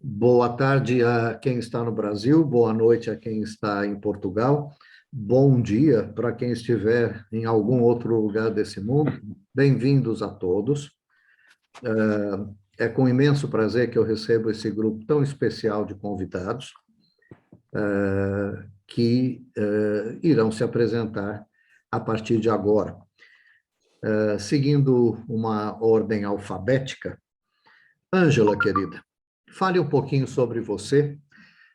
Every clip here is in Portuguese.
Boa tarde a quem está no Brasil, boa noite a quem está em Portugal, bom dia para quem estiver em algum outro lugar desse mundo. Bem-vindos a todos. É com imenso prazer que eu recebo esse grupo tão especial de convidados que irão se apresentar a partir de agora. Seguindo uma ordem alfabética, Ângela, querida, fale um pouquinho sobre você,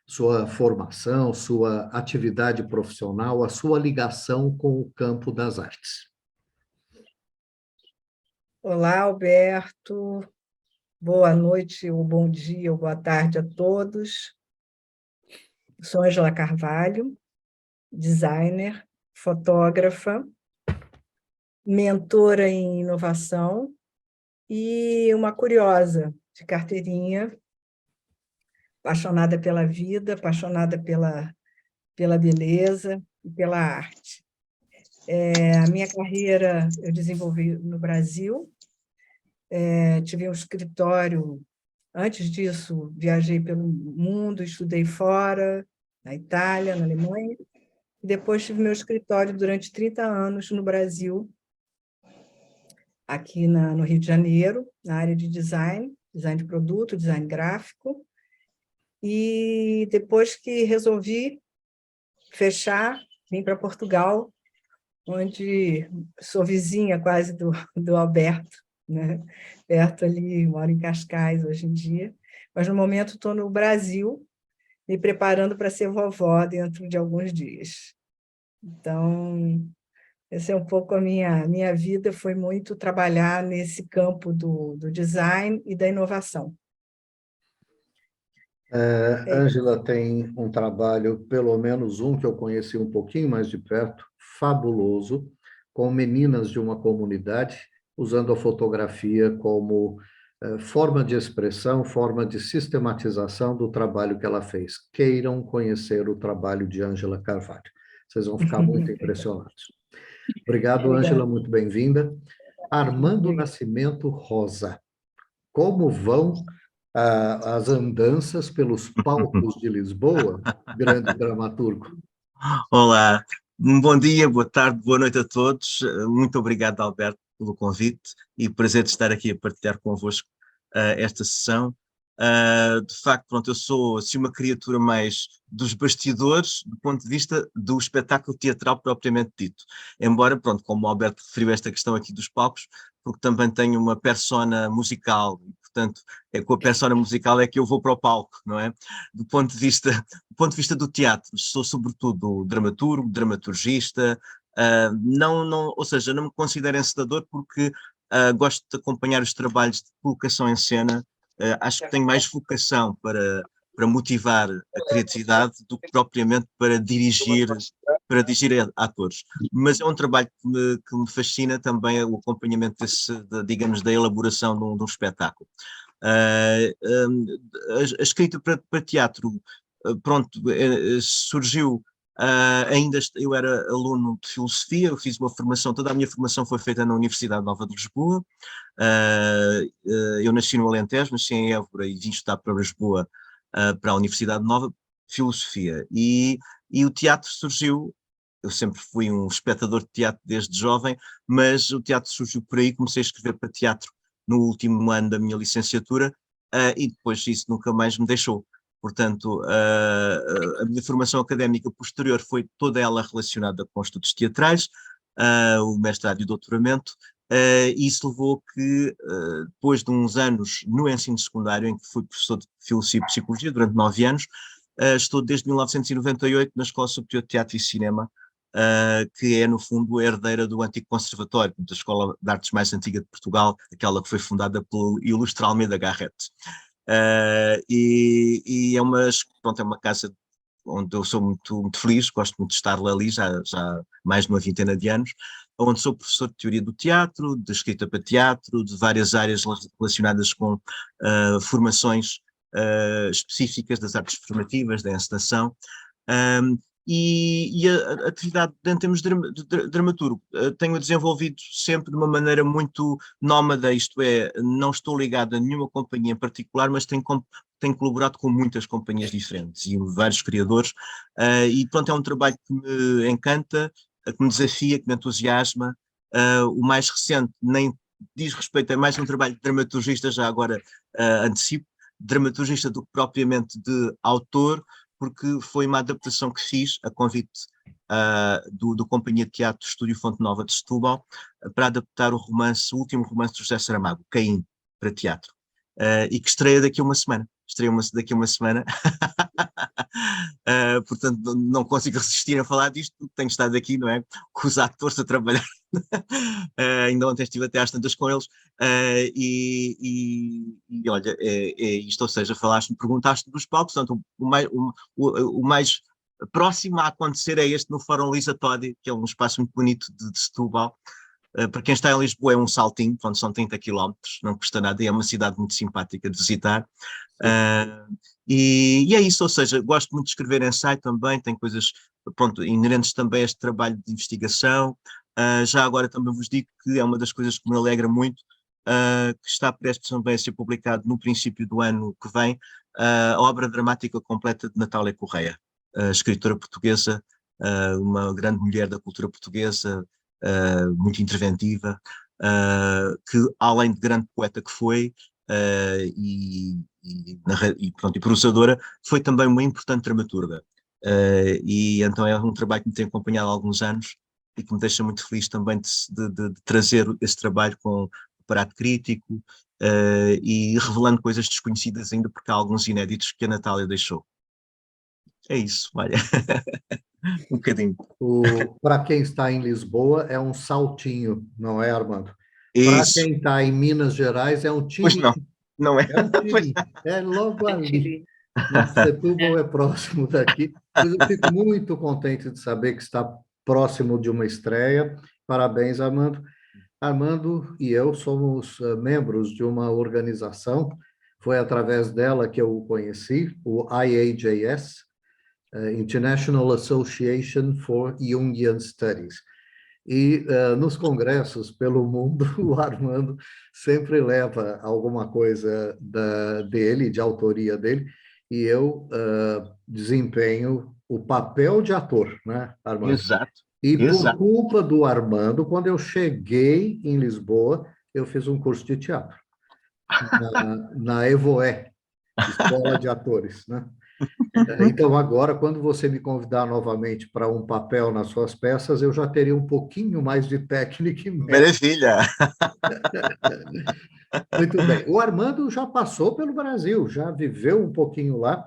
sua formação, sua atividade profissional, a sua ligação com o campo das artes. Olá, Alberto. Boa noite, ou bom dia, ou boa tarde a todos. Sou Ângela Carvalho, designer, fotógrafa, mentora em inovação e uma curiosa de carteirinha, apaixonada pela vida, apaixonada pela beleza e pela arte. A minha carreira eu desenvolvi no Brasil, tive um escritório. Antes disso, viajei pelo mundo, estudei fora, na Itália, na Alemanha, e depois tive meu escritório durante 30 anos no Brasil, aqui no Rio de Janeiro, na área de design de produto, design gráfico, e depois que resolvi fechar, vim para Portugal, onde sou vizinha quase do Alberto, né? Perto ali, moro em Cascais hoje em dia, mas no momento estou no Brasil, me preparando para ser vovó dentro de alguns dias. Então, essa é um pouco a minha vida, foi muito trabalhar nesse campo do design e da inovação. Ângela tem um trabalho, pelo menos um que eu conheci um pouquinho mais de perto, fabuloso, com meninas de uma comunidade, usando a fotografia como forma de expressão, forma de sistematização do trabalho que ela fez. Queiram conhecer o trabalho de Ângela Carvalho. Vocês vão ficar muito impressionados. Obrigado, Ângela, muito bem-vinda. Armando Nascimento Rosa. Como vão as andanças pelos palcos de Lisboa, grande dramaturgo? Olá, bom dia, boa tarde, boa noite a todos. Muito obrigado, Alberto, pelo convite e prazer de estar aqui a partilhar convosco esta sessão. De facto, pronto, eu sou assim, uma criatura mais dos bastidores do ponto de vista do espetáculo teatral propriamente dito. Embora, pronto, como o Alberto referiu esta questão aqui dos palcos, porque também tenho uma persona musical, e, portanto, com a persona musical é que eu vou para o palco, não é? Do ponto de vista do teatro, sou sobretudo dramaturgo, dramaturgista, ou seja, não me considero encenador porque gosto de acompanhar os trabalhos de colocação em cena. Acho que tenho mais vocação para motivar a criatividade do que propriamente para dirigir atores. Mas é um trabalho que me fascina também, o acompanhamento digamos, da elaboração de um espetáculo. A escrita para teatro, pronto, surgiu. Eu era aluno de filosofia, eu fiz uma formação, toda a minha formação foi feita na Universidade Nova de Lisboa. Eu nasci no Alentejo, nasci em Évora e vim estudar para Lisboa, para a Universidade Nova, filosofia. E o teatro surgiu, eu sempre fui um espectador de teatro desde jovem, mas o teatro surgiu por aí, comecei a escrever para teatro no último ano da minha licenciatura, e depois isso nunca mais me deixou. Portanto, a minha formação académica posterior foi toda ela relacionada com estudos teatrais, o mestrado e o doutoramento, e isso levou que, depois de uns anos no ensino secundário, em que fui professor de Filosofia e Psicologia durante 9 anos, estou desde 1998 na Escola Superior de Teatro e Cinema, que é, no fundo, a herdeira do antigo Conservatório, a escola de artes mais antiga de Portugal, aquela que foi fundada pelo ilustre Almeida Garrett. E é uma casa onde eu sou muito, muito feliz, gosto muito de estar ali já mais de uma vintena de anos, onde sou professor de teoria do teatro, de escrita para teatro, de várias áreas relacionadas com formações específicas das artes formativas, da encenação. e a atividade em termos de dramaturgo tenho desenvolvido sempre de uma maneira muito nómada, isto é, não estou ligado a nenhuma companhia em particular, mas tenho colaborado com muitas companhias diferentes e vários criadores, e pronto, é um trabalho que me encanta, que me desafia, que me entusiasma. O mais recente nem diz respeito, é mais um trabalho de dramaturgista, já agora antecipo, dramaturgista do que propriamente de autor, porque foi uma adaptação que fiz a convite do Companhia de Teatro Estúdio Fonte Nova de Setúbal, para adaptar o último romance de José Saramago, Caim, para teatro, e que estreia daqui a uma semana. Daqui a uma semana. Portanto, não consigo resistir a falar disto, porque tenho estado aqui, não é? Com os atores a trabalhar. Ainda ontem estive até às tantas com eles, e olha, é isto, ou seja, perguntaste dos palcos, portanto, o mais próximo a acontecer é este no Fórum Lisa Todi, que é um espaço muito bonito de Setúbal. Para quem está em Lisboa é um saltinho, portanto, são 30 quilómetros, não custa nada, e é uma cidade muito simpática de visitar. E é isso, ou seja, gosto muito de escrever ensaio também, tem coisas, pronto, inerentes também a este trabalho de investigação. Já agora também vos digo que é uma das coisas que me alegra muito, que está prestes também a ser publicado no princípio do ano que vem, a obra dramática completa de Natália Correia, escritora portuguesa, uma grande mulher da cultura portuguesa, muito interventiva, que além de grande poeta que foi, e prosadora, foi também uma importante dramaturga. E então é um trabalho que me tem acompanhado há alguns anos e que me deixa muito feliz também de trazer esse trabalho com aparato crítico, e revelando coisas desconhecidas ainda, porque há alguns inéditos que a Natália deixou. É isso, olha. Um bocadinho. Para quem está em Lisboa, é um saltinho, não é, Armando? Para Isso. quem está em Minas Gerais, é um Pois não, tirinho. não é? É um Pois tirinho. É logo ali. Mentira. Né? Setúbal é próximo daqui. Mas eu fico muito contente de saber que está próximo de uma estreia. Parabéns, Armando. Armando e eu somos membros de uma organização. Foi através dela que eu o conheci, o IAJS, International Association for Jungian Studies. E nos congressos pelo mundo, o Armando sempre leva alguma coisa dele, de autoria dele, e eu desempenho o papel de ator, né, Armando? Exato, E por exato. culpa do Armando, quando eu cheguei em Lisboa, eu fiz um curso de teatro na EVOE, Escola de Atores, né? Então, agora, quando você me convidar novamente para um papel nas suas peças, eu já teria um pouquinho mais de técnica e método. Maravilha. Muito bem. O Armando já passou pelo Brasil, já viveu um pouquinho lá,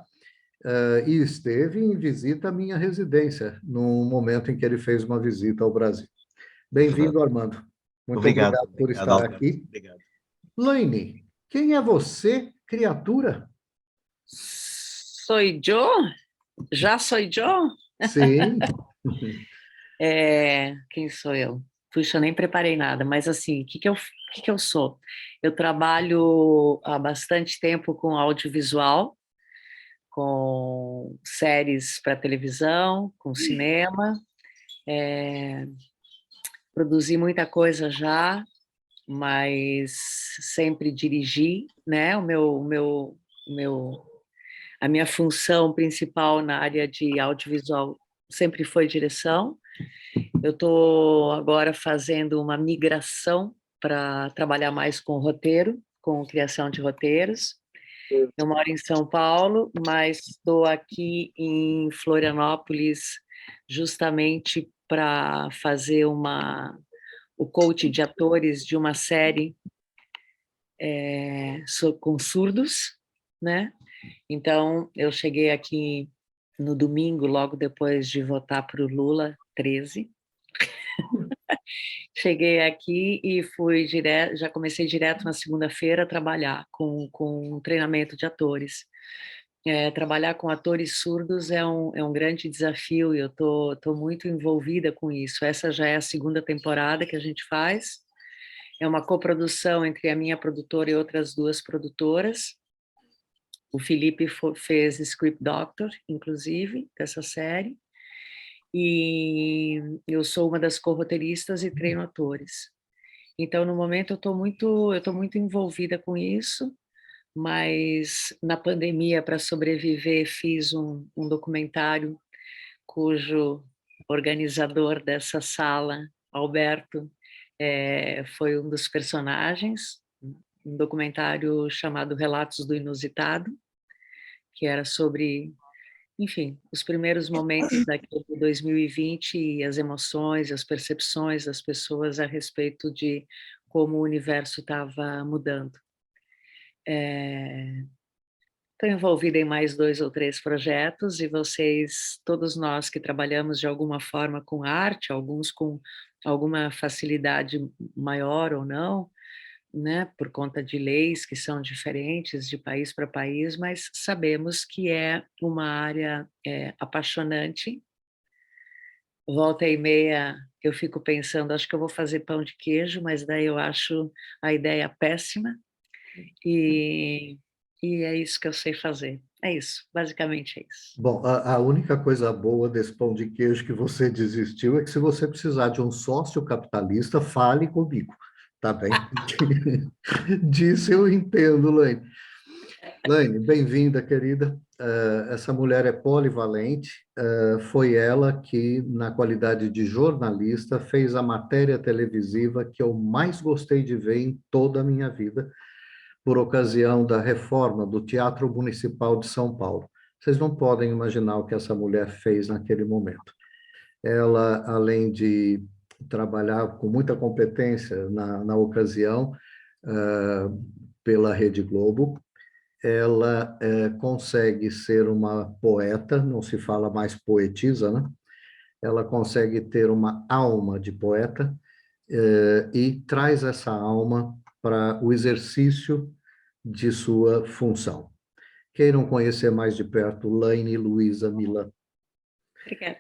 e esteve em visita à minha residência, no momento em que ele fez uma visita ao Brasil. Bem-vindo, Armando. Muito Obrigado, obrigado por obrigado, estar Alberto. aqui. Obrigado. Laine, quem é você, criatura? Soy yo? Já sou eu? Sim. Quem sou eu? Puxa, eu nem preparei nada, mas assim, o que que eu sou? Eu trabalho há bastante tempo com audiovisual, com séries para televisão, com cinema, produzi muita coisa já, mas sempre dirigi, né? A minha função principal na área de audiovisual sempre foi direção. Eu estou agora fazendo uma migração para trabalhar mais com roteiro, com criação de roteiros. Eu moro em São Paulo, mas estou aqui em Florianópolis justamente para fazer o coach de atores de uma série com surdos, né? Então, eu cheguei aqui no domingo, logo depois de votar para o Lula, 13. Cheguei aqui e fui direto, já comecei direto na segunda-feira a trabalhar com treinamento de atores. Trabalhar com atores surdos é um grande desafio e eu tô muito envolvida com isso. Essa já é a segunda temporada que a gente faz. É uma coprodução entre a minha produtora e outras duas produtoras. O Felipe fez Script Doctor, inclusive, dessa série. e eu sou uma das co-roteiristas e treino atores. Então, no momento, eu tô muito envolvida com isso, mas na pandemia, para sobreviver, fiz um documentário cujo organizador dessa sala, Alberto, foi um dos personagens, um documentário chamado Relatos do Inusitado, que era sobre, enfim, os primeiros momentos daquele 2020 e as emoções, as percepções das pessoas a respeito de como o universo estava mudando. Estou envolvida em mais 2 ou 3 projetos e vocês, todos nós que trabalhamos de alguma forma com arte, alguns com alguma facilidade maior ou não, né, por conta de leis que são diferentes de país para país, mas sabemos que é uma área apaixonante. Volta e meia eu fico pensando, acho que eu vou fazer pão de queijo, mas daí eu acho a ideia péssima e, e é isso que eu sei fazer. É isso, basicamente é isso. Bom, a única coisa boa desse pão de queijo que você desistiu é que se você precisar de um sócio capitalista, fale comigo, tá bem? Disso eu entendo, Laine. Laine, bem-vinda, querida. Essa mulher é polivalente. Foi ela que, na qualidade de jornalista, fez a matéria televisiva que eu mais gostei de ver em toda a minha vida, por ocasião da reforma do Teatro Municipal de São Paulo. Vocês não podem imaginar o que essa mulher fez naquele momento. Ela, além de trabalhar com muita competência na ocasião, pela Rede Globo, ela consegue ser uma poeta, não se fala mais poetisa, né? Ela consegue ter uma alma de poeta e traz essa alma para o exercício de sua função. Queiram conhecer mais de perto Laine Luiza Milan. Obrigada.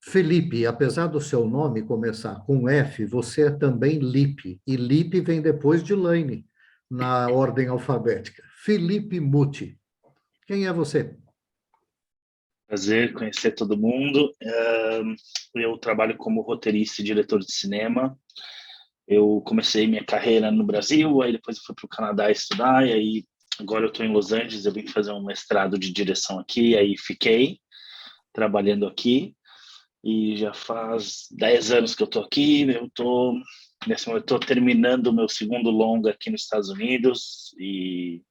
Felipe, apesar do seu nome começar com F, você é também Lipe, e Lipe vem depois de Laine, na ordem alfabética. Felipe Muti. Quem é você? Prazer conhecer todo mundo. Eu trabalho como roteirista e diretor de cinema. Eu comecei minha carreira no Brasil, aí depois eu fui para o Canadá estudar, e aí agora eu estou em Los Angeles, eu vim fazer um mestrado de direção aqui, aí fiquei trabalhando aqui, e já faz 10 anos que eu estou aqui, nesse momento estou terminando o meu segundo longa aqui nos Estados Unidos, e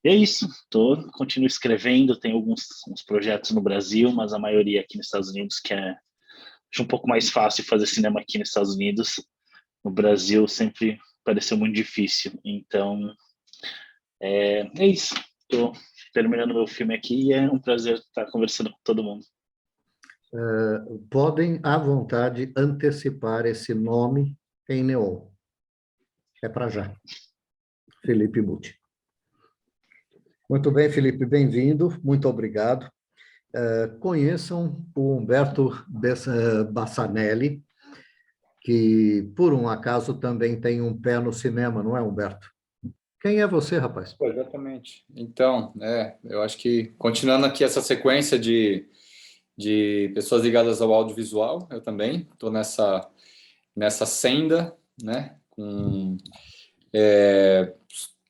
é isso, continuo escrevendo, tenho uns projetos no Brasil, mas a maioria aqui nos Estados Unidos, acho um pouco mais fácil fazer cinema aqui nos Estados Unidos. No Brasil sempre pareceu muito difícil, então é isso. Estou terminando meu filme aqui e é um prazer estar conversando com todo mundo. Podem, à vontade, antecipar esse nome em neon. É para já. Felipe Muti. Muito bem, Felipe, bem-vindo, muito obrigado. Conheçam o Humberto Bassanelli, que, por um acaso, também tem um pé no cinema, não é, Humberto? Quem é você, rapaz? Pô, exatamente. Então, eu acho que, continuando aqui essa sequência de pessoas ligadas ao audiovisual, eu também estou nessa senda, né?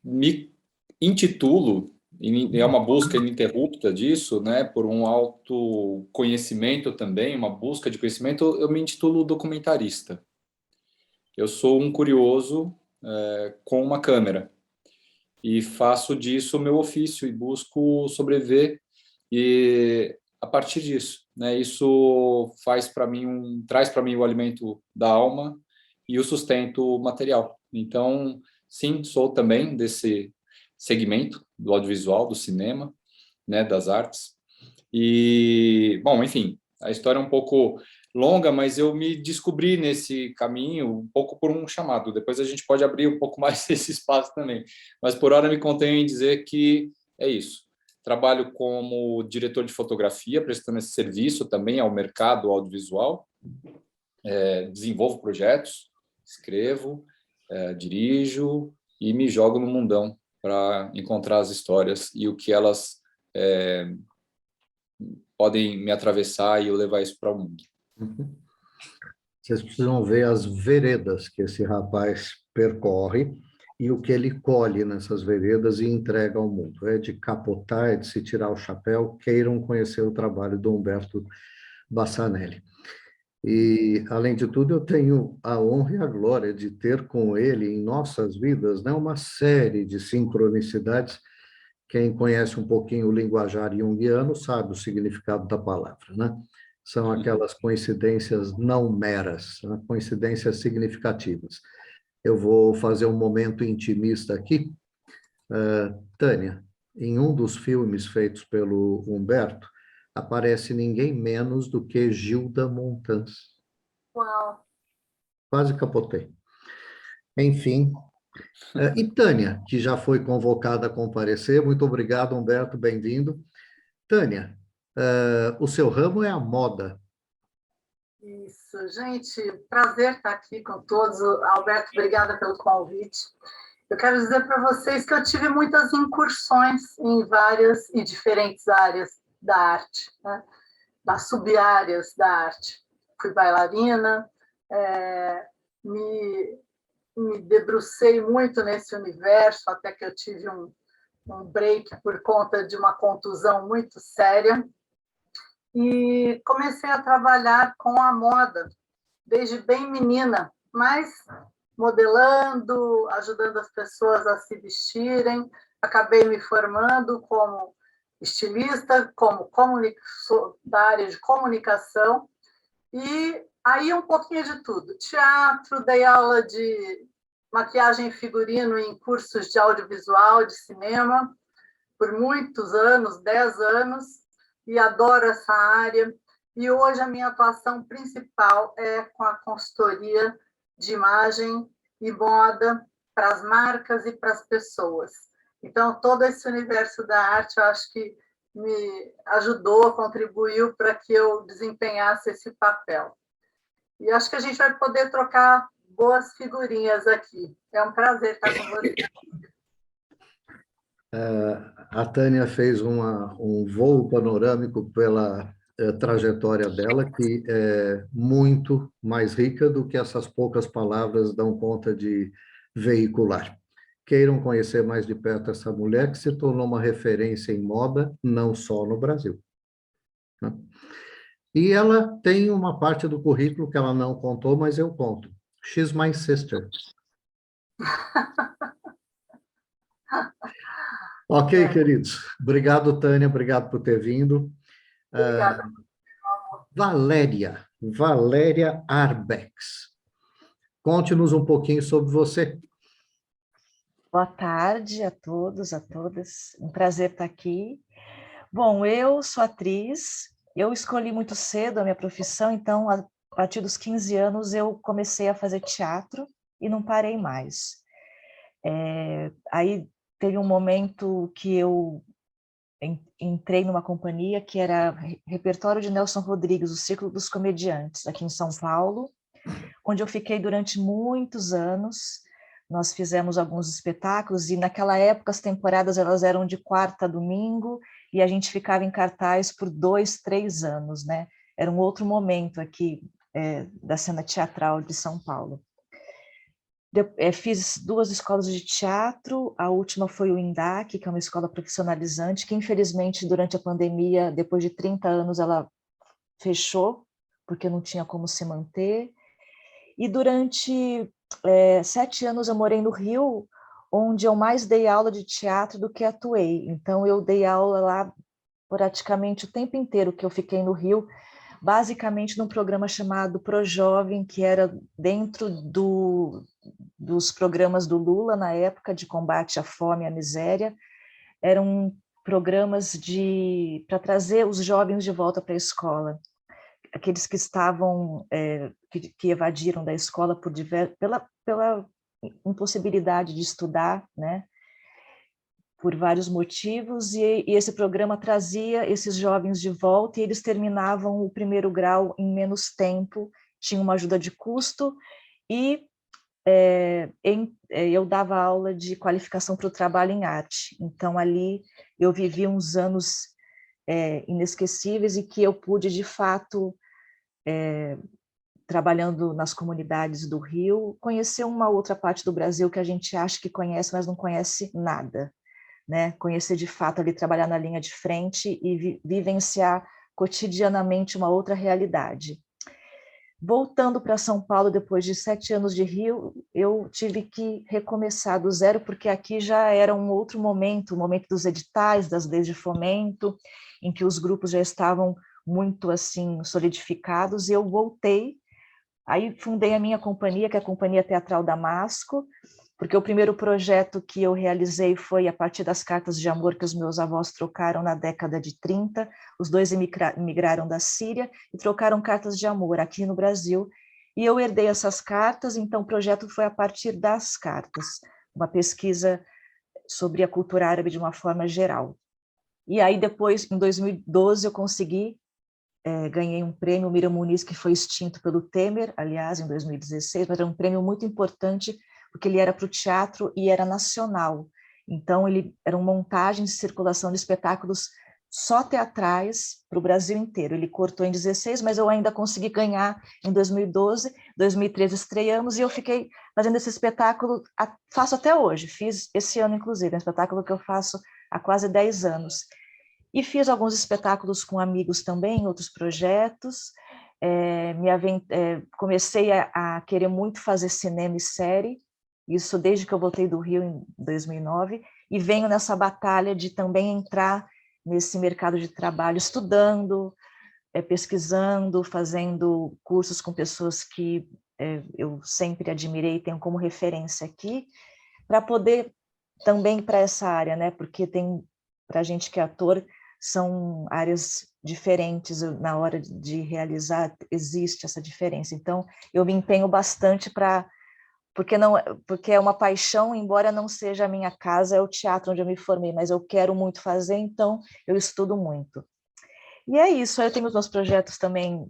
Me intitulo, e é uma busca ininterrupta disso, né? Por um autoconhecimento também, uma busca de conhecimento, eu me intitulo documentarista. Eu sou um curioso com uma câmera e faço disso o meu ofício e busco sobreviver e a partir disso, né? Isso traz para mim o alimento da alma e o sustento material. Então, sim, sou também desse segmento do audiovisual, do cinema, né, das artes. E, bom, enfim, a história é um pouco longa, mas eu me descobri nesse caminho um pouco por um chamado. Depois a gente pode abrir um pouco mais esse espaço também. Mas por hora me contenho em dizer que é isso. Trabalho como diretor de fotografia, prestando esse serviço também ao mercado audiovisual. Desenvolvo projetos, escrevo, dirijo e me jogo no mundão para encontrar as histórias e o que elas podem me atravessar e eu levar isso para o mundo. Uhum. Vocês precisam ver as veredas que esse rapaz percorre e o que ele colhe nessas veredas e entrega ao mundo. É de capotar, é de se tirar o chapéu. Queiram conhecer o trabalho do Humberto Bassanelli. E, além de tudo, eu tenho a honra e a glória de ter com ele em nossas vidas, né, uma série de sincronicidades. Quem conhece um pouquinho o linguajar junguiano sabe o significado da palavra, né? São aquelas coincidências não meras, né? Coincidências significativas. Eu vou fazer um momento intimista aqui. Tânia, em um dos filmes feitos pelo Humberto, aparece ninguém menos do que Gilda Montans. Uau! Quase capotei. Enfim, e Tânia, que já foi convocada a comparecer, muito obrigado, Humberto, bem-vindo. Tânia, o seu ramo é a moda. Isso, gente, prazer estar aqui com todos. Alberto, obrigada pelo convite. Eu quero dizer para vocês que eu tive muitas incursões em várias e diferentes áreas da arte, né? Das sub-áreas da arte. Fui bailarina, me debrucei muito nesse universo, até que eu tive um break por conta de uma contusão muito séria, e comecei a trabalhar com a moda, desde bem menina, mas modelando, ajudando as pessoas a se vestirem. Acabei me formando como estilista, como da área de comunicação, e aí um pouquinho de tudo. Teatro, dei aula de maquiagem e figurino em cursos de audiovisual, de cinema, por muitos anos, 10 anos, e adoro essa área. E hoje a minha atuação principal é com a consultoria de imagem e moda para as marcas e para as pessoas. Então, todo esse universo da arte, eu acho que me ajudou, contribuiu para que eu desempenhasse esse papel. E acho que a gente vai poder trocar boas figurinhas aqui. É um prazer estar com você. A Tânia fez um voo panorâmico pela trajetória dela, que é muito mais rica do que essas poucas palavras dão conta de veicular. Queiram conhecer mais de perto essa mulher que se tornou uma referência em moda, não só no Brasil, né? E ela tem uma parte do currículo que ela não contou, mas eu conto. She's my sister. Ok, queridos. Obrigado, Tânia. Obrigado por ter vindo. Obrigada. Valéria Arbex. Conte-nos um pouquinho sobre você. Boa tarde a todos, a todas. Um prazer estar aqui. Bom, eu sou atriz. Eu escolhi muito cedo a minha profissão, então, a partir dos 15 anos, eu comecei a fazer teatro e não parei mais. Aí teve um momento que eu entrei numa companhia que era repertório de Nelson Rodrigues, o Círculo dos Comediantes, aqui em São Paulo, onde eu fiquei durante muitos anos. Nós fizemos alguns espetáculos e naquela época as temporadas elas eram de quarta a domingo e a gente ficava em cartaz por 2, 3 anos, né? Era um outro momento aqui da cena teatral de São Paulo. Fiz 2 escolas de teatro, a última foi o INDAC, que é uma escola profissionalizante, que infelizmente durante a pandemia, depois de 30 anos, ela fechou, porque não tinha como se manter. E durante 7 anos eu morei no Rio, onde eu mais dei aula de teatro do que atuei. Então eu dei aula lá praticamente o tempo inteiro que eu fiquei no Rio, basicamente num programa chamado ProJovem, que era dentro dos programas do Lula na época de combate à fome e à miséria. Eram programas para trazer os jovens de volta para a escola, aqueles que estavam que evadiram da escola pela impossibilidade de estudar, né? Por vários motivos, e esse programa trazia esses jovens de volta e eles terminavam o primeiro grau em menos tempo, tinha uma ajuda de custo, e eu dava aula de qualificação para o trabalho em arte. Então, ali eu vivi uns anos inesquecíveis e que eu pude, de fato, trabalhando nas comunidades do Rio, conhecer uma outra parte do Brasil que a gente acha que conhece, mas não conhece nada, né? Conhecer de fato ali, trabalhar na linha de frente e vivenciar cotidianamente uma outra realidade. Voltando para São Paulo, depois de 7 anos de Rio, eu tive que recomeçar do zero, porque aqui já era um outro momento, o momento dos editais, das leis de fomento, em que os grupos já estavam muito assim solidificados, e eu voltei. Aí fundei a minha companhia, que é a Companhia Teatral Damasco, porque o primeiro projeto que eu realizei foi a partir das cartas de amor que os meus avós trocaram na década de 30. Os dois emigraram da Síria e trocaram cartas de amor aqui no Brasil. E eu herdei essas cartas, então o projeto foi a partir das cartas, uma pesquisa sobre a cultura árabe de uma forma geral. E aí depois, em 2012, eu consegui ganhei um prêmio Mira Muniz, que foi extinto pelo Temer, aliás, em 2016, mas era um prêmio muito importante, porque ele era para o teatro e era nacional. Então, ele eram montagens de circulação de espetáculos só teatrais para o Brasil inteiro. Ele cortou em 16, mas eu ainda consegui ganhar em 2012, 2013 estreamos, e eu fiquei fazendo esse espetáculo, faço até hoje, fiz esse ano, inclusive, é um espetáculo que eu faço há quase 10 anos. E fiz alguns espetáculos com amigos também, outros projetos. Comecei a querer muito fazer cinema e série, isso desde que eu voltei do Rio em 2009, e venho nessa batalha de também entrar nesse mercado de trabalho, estudando, pesquisando, fazendo cursos com pessoas que eu sempre admirei e tenho como referência aqui, para poder também para essa área, né? Porque tem, para a gente que é ator, são áreas diferentes, na hora de realizar existe essa diferença, então eu me empenho bastante porque é uma paixão, embora não seja a minha casa, é o teatro onde eu me formei, mas eu quero muito fazer, então eu estudo muito. E é isso, eu tenho os meus projetos também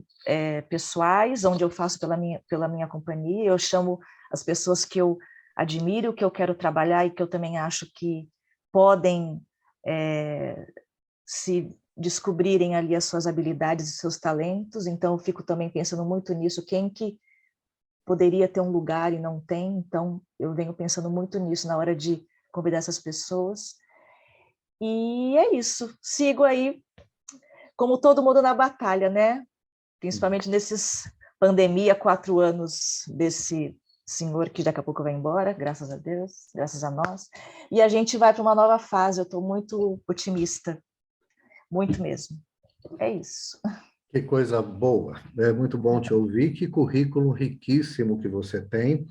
pessoais, onde eu faço pela minha companhia, eu chamo as pessoas que eu admiro, que eu quero trabalhar e que eu também acho que podem se descobrirem ali as suas habilidades e seus talentos, então eu fico também pensando muito nisso, quem que poderia ter um lugar e não tem, então eu venho pensando muito nisso na hora de convidar essas pessoas. E é isso, sigo aí, como todo mundo na batalha, né? Principalmente nesses pandemia, 4 anos desse senhor que daqui a pouco vai embora, graças a Deus, graças a nós, e a gente vai para uma nova fase, eu estou muito otimista. Muito mesmo. É isso. Que coisa boa. É muito bom te ouvir. Que currículo riquíssimo que você tem.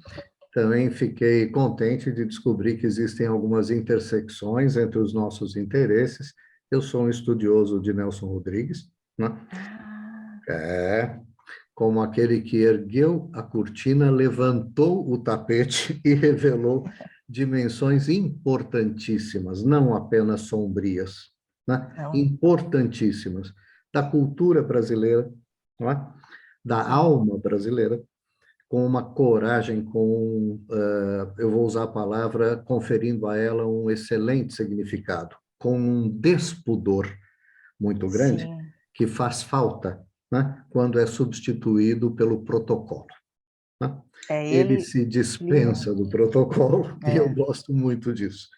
Também fiquei contente de descobrir que existem algumas intersecções entre os nossos interesses. Eu sou um estudioso de Nelson Rodrigues, né? Como aquele que ergueu a cortina, levantou o tapete e revelou dimensões importantíssimas, não apenas sombrias, né? Importantíssimas, da cultura brasileira, não é? Da alma brasileira, com uma coragem, eu vou usar a palavra, conferindo a ela um excelente significado, com um despudor muito grande, sim, que faz falta, né, quando é substituído pelo protocolo. Né? Ele se dispensa do protocolo, e eu gosto muito disso.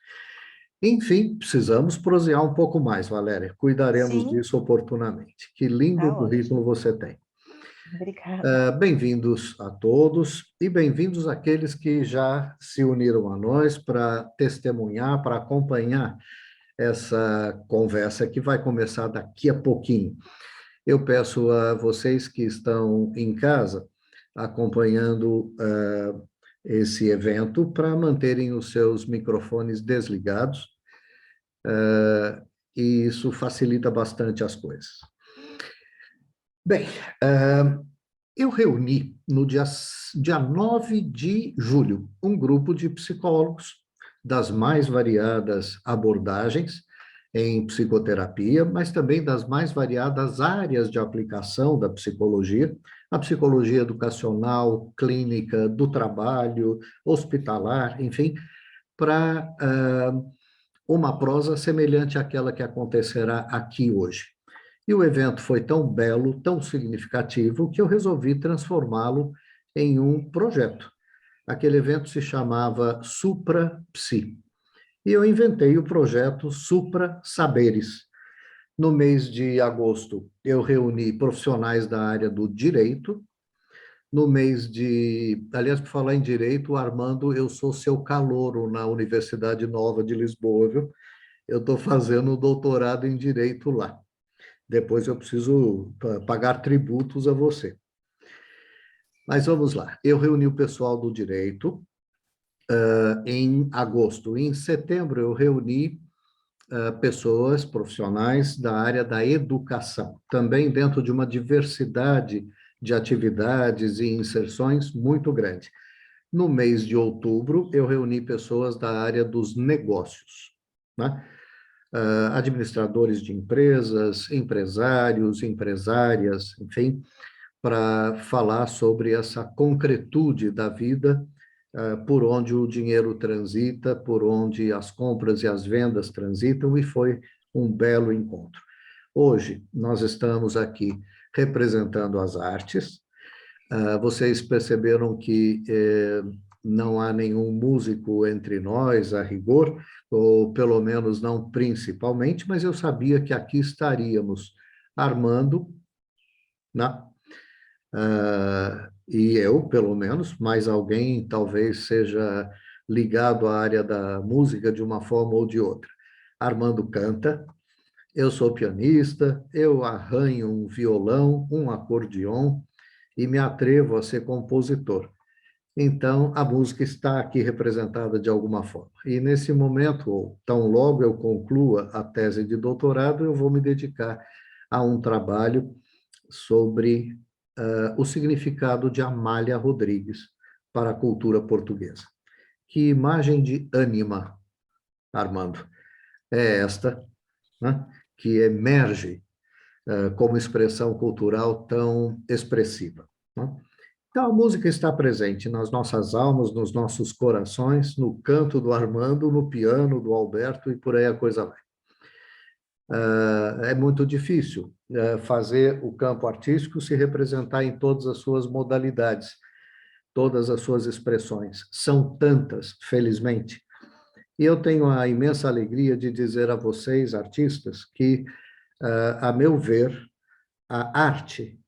Enfim, precisamos prosear um pouco mais, Valéria. Cuidaremos Sim. disso oportunamente. Que lindo currículo você tem. Obrigada. Bem-vindos a todos e bem-vindos àqueles que já se uniram a nós para testemunhar, para acompanhar essa conversa que vai começar daqui a pouquinho. Eu peço a vocês que estão em casa acompanhando esse evento para manterem os seus microfones desligados, e isso facilita bastante as coisas. Bem, eu reuni no dia 9 de julho um grupo de psicólogos das mais variadas abordagens em psicoterapia, mas também das mais variadas áreas de aplicação da psicologia, a psicologia educacional, clínica, do trabalho, hospitalar, enfim, para uma prosa semelhante àquela que acontecerá aqui hoje. E o evento foi tão belo, tão significativo, que eu resolvi transformá-lo em um projeto. Aquele evento se chamava Supra Psi. E eu inventei o projeto Supra Saberes. No mês de agosto, eu reuni profissionais da área do direito. No mês de... Aliás, por falar em direito, Armando, eu sou seu calouro na Universidade Nova de Lisboa, viu? Eu estou fazendo doutorado em direito lá. Depois eu preciso pagar tributos a você. Mas vamos lá. Eu reuni o pessoal do direito em agosto. Em setembro, eu reuni pessoas profissionais da área da educação, também dentro de uma diversidade de atividades e inserções muito grande. No mês de outubro, eu reuni pessoas da área dos negócios, né? Administradores de empresas, empresários, empresárias, enfim, para falar sobre essa concretude da vida, por onde o dinheiro transita, por onde as compras e as vendas transitam, e foi um belo encontro. Hoje, nós estamos aqui representando as artes. Vocês perceberam que não há nenhum músico entre nós, a rigor, ou pelo menos não principalmente, mas eu sabia que aqui estaríamos Armando, né? E eu, pelo menos, mais alguém talvez seja ligado à área da música de uma forma ou de outra. Armando canta, eu sou pianista, eu arranho um violão, um acordeon e me atrevo a ser compositor. Então, a música está aqui representada de alguma forma. E nesse momento, ou tão logo eu conclua a tese de doutorado, eu vou me dedicar a um trabalho sobre o significado de Amália Rodrigues para a cultura portuguesa. Que imagem de ânima, Armando, é esta, né, que emerge como expressão cultural tão expressiva, né? Então, a música está presente nas nossas almas, nos nossos corações, no canto do Armando, no piano do Alberto, e por aí a coisa vai. É muito difícil fazer o campo artístico se representar em todas as suas modalidades, todas as suas expressões. São tantas, felizmente. E eu tenho a imensa alegria de dizer a vocês, artistas, que, a meu ver, a arte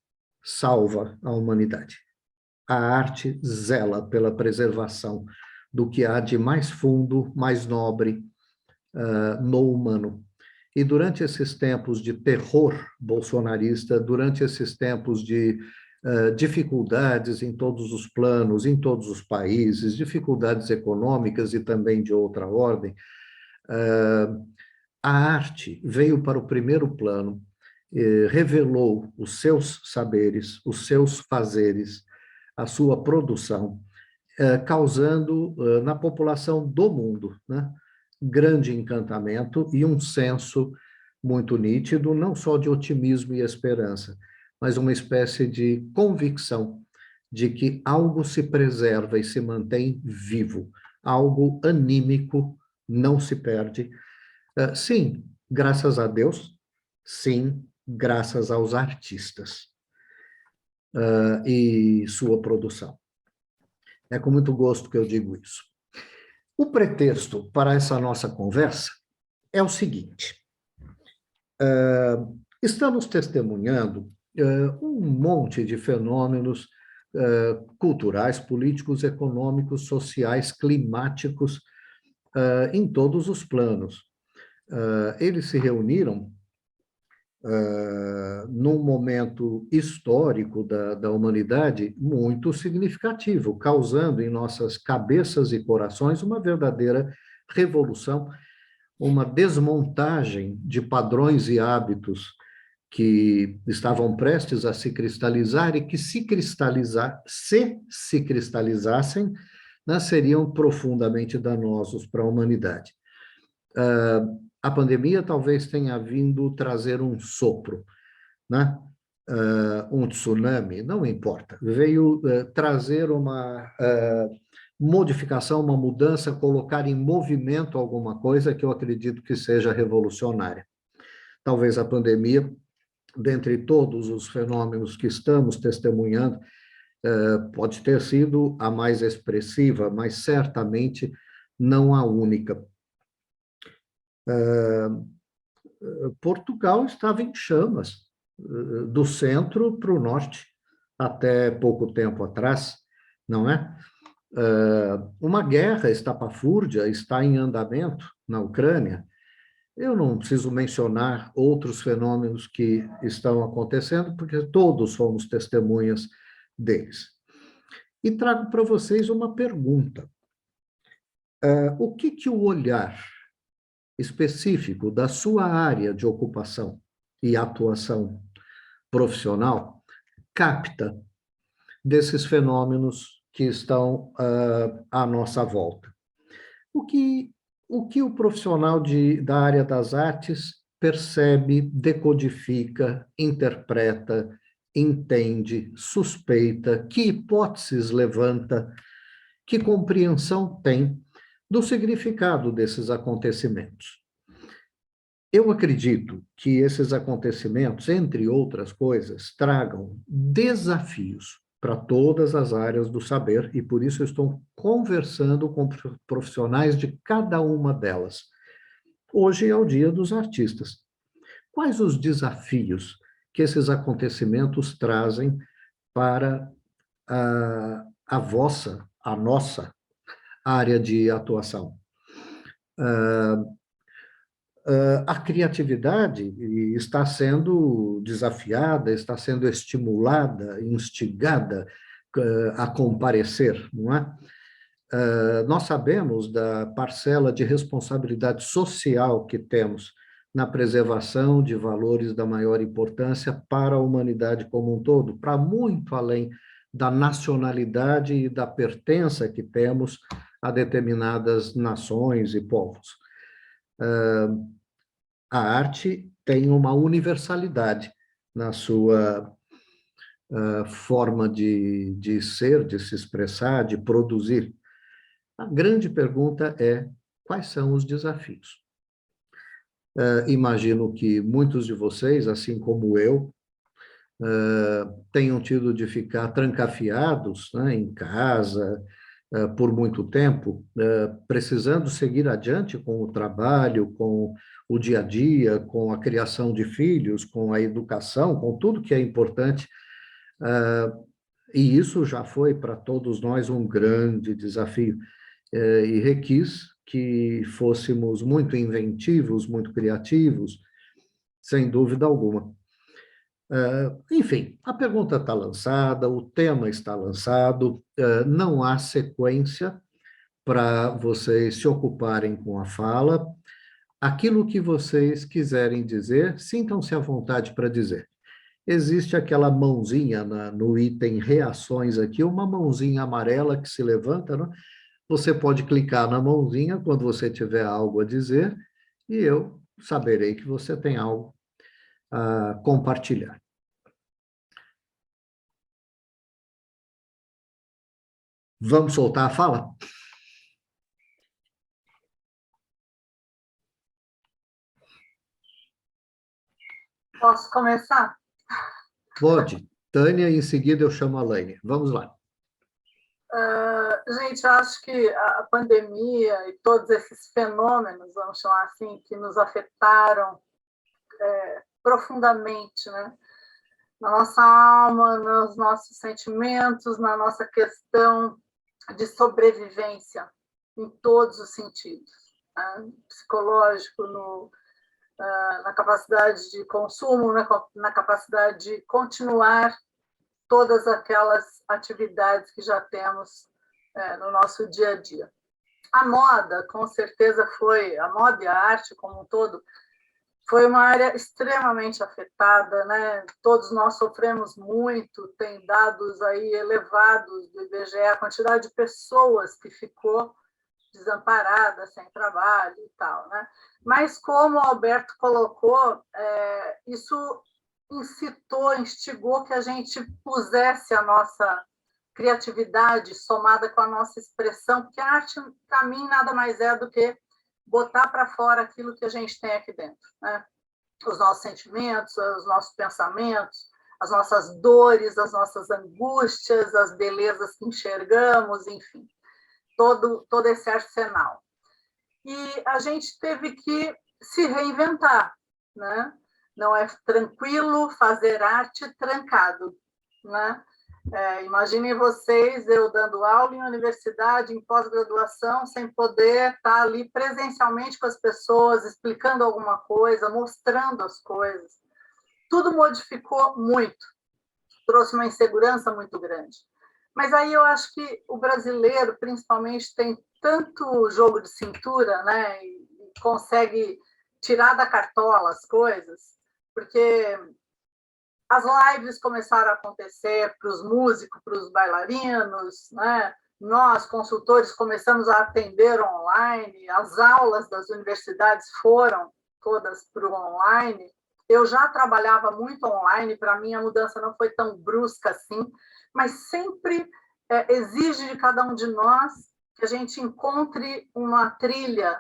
salva a humanidade. A arte zela pela preservação do que há de mais fundo, mais nobre no humano. E durante esses tempos de terror bolsonarista, durante esses tempos de dificuldades em todos os planos, em todos os países, dificuldades econômicas e também de outra ordem, a arte veio para o primeiro plano, revelou os seus saberes, os seus fazeres, a sua produção, causando na população do mundo, né, grande encantamento e um senso muito nítido, não só de otimismo e esperança, mas uma espécie de convicção de que algo se preserva e se mantém vivo, algo anímico não se perde. Sim, graças a Deus, sim, graças aos artistas e sua produção. É com muito gosto que eu digo isso. O pretexto para essa nossa conversa é o seguinte: estamos testemunhando um monte de fenômenos culturais, políticos, econômicos, sociais, climáticos, em todos os planos. Eles se reuniram num momento histórico da humanidade muito significativo, causando em nossas cabeças e corações uma verdadeira revolução, uma desmontagem de padrões e hábitos que estavam prestes a se cristalizar e que se cristalizassem, né, seriam profundamente danosos para a humanidade. A pandemia talvez tenha vindo trazer um sopro, né? Um tsunami, não importa, veio trazer uma modificação, uma mudança, colocar em movimento alguma coisa que eu acredito que seja revolucionária. Talvez a pandemia dentre todos os fenômenos que estamos testemunhando, pode ter sido a mais expressiva, mas certamente não a única. Portugal estava em chamas, do centro para o norte, até pouco tempo atrás, não é? Uma guerra estapafúrdia está em andamento na Ucrânia. Eu não preciso mencionar outros fenômenos que estão acontecendo, porque todos somos testemunhas deles. E trago para vocês uma pergunta. O que o olhar específico da sua área de ocupação e atuação profissional capta desses fenômenos que estão à nossa volta? O que o profissional da área das artes percebe, decodifica, interpreta, entende, suspeita, que hipóteses levanta, que compreensão tem do significado desses acontecimentos? Eu acredito que esses acontecimentos, entre outras coisas, tragam desafios para todas as áreas do saber, e por isso eu estou conversando com profissionais de cada uma delas. Hoje é o Dia dos Artistas. Quais os desafios que esses acontecimentos trazem para a nossa área de atuação? A criatividade está sendo desafiada, está sendo estimulada, instigada a comparecer, não é? Nós sabemos da parcela de responsabilidade social que temos na preservação de valores da maior importância para a humanidade como um todo, para muito além da nacionalidade e da pertença que temos a determinadas nações e povos. A arte tem uma universalidade na sua forma de ser, de se expressar, de produzir. A grande pergunta é: quais são os desafios? Imagino que muitos de vocês, assim como eu, tenham tido de ficar trancafiados, né, em casa, por muito tempo, precisando seguir adiante com o trabalho, com o dia a dia, com a criação de filhos, com a educação, com tudo que é importante. E isso já foi para todos nós um grande desafio, e requis que fôssemos muito inventivos, muito criativos, sem dúvida alguma. Enfim, a pergunta está lançada, o tema está lançado, não há sequência para vocês se ocuparem com a fala. Aquilo que vocês quiserem dizer, sintam-se à vontade para dizer. Existe aquela mãozinha no item reações aqui, uma mãozinha amarela que se levanta, né? Você pode clicar na mãozinha quando você tiver algo a dizer, e eu saberei que você tem algo a compartilhar. Vamos soltar a fala? Posso começar? Pode. Tânia, e em seguida eu chamo a Laine. Vamos lá. Gente, eu acho que a pandemia e todos esses fenômenos, vamos chamar assim, que nos afetaram profundamente, né? Na nossa alma, nos nossos sentimentos, na nossa questão de sobrevivência, em todos os sentidos, né? Psicológico, na capacidade de consumo, na capacidade de continuar todas aquelas atividades que já temos no nosso dia a dia. A moda, com certeza, a moda e a arte como um todo, foi uma área extremamente afetada, né? Todos nós sofremos muito, tem dados aí elevados do IBGE, a quantidade de pessoas que ficou desamparada, sem trabalho e tal, né? Mas, como o Alberto colocou, isso instigou que a gente pusesse a nossa criatividade somada com a nossa expressão, porque a arte, para mim, nada mais é do que botar para fora aquilo que a gente tem aqui dentro, né? os nossos sentimentos, os nossos pensamentos, as nossas dores, as nossas angústias, as belezas que enxergamos, enfim, todo esse arsenal. E a gente teve que se reinventar, né? Não é tranquilo fazer arte trancado, né? Imaginem vocês, eu dando aula em universidade, em pós-graduação, sem poder estar ali presencialmente com as pessoas, explicando alguma coisa, mostrando as coisas. Tudo modificou muito, trouxe uma insegurança muito grande. Mas aí eu acho que o brasileiro, principalmente, tem tanto jogo de cintura, né? E consegue tirar da cartola as coisas, porque as lives começaram a acontecer para os músicos, para os bailarinos, né? Nós, consultores, começamos a atender online, as aulas das universidades foram todas para o online. Eu já trabalhava muito online, para mim a mudança não foi tão brusca assim, mas sempre exige de cada um de nós que a gente encontre uma trilha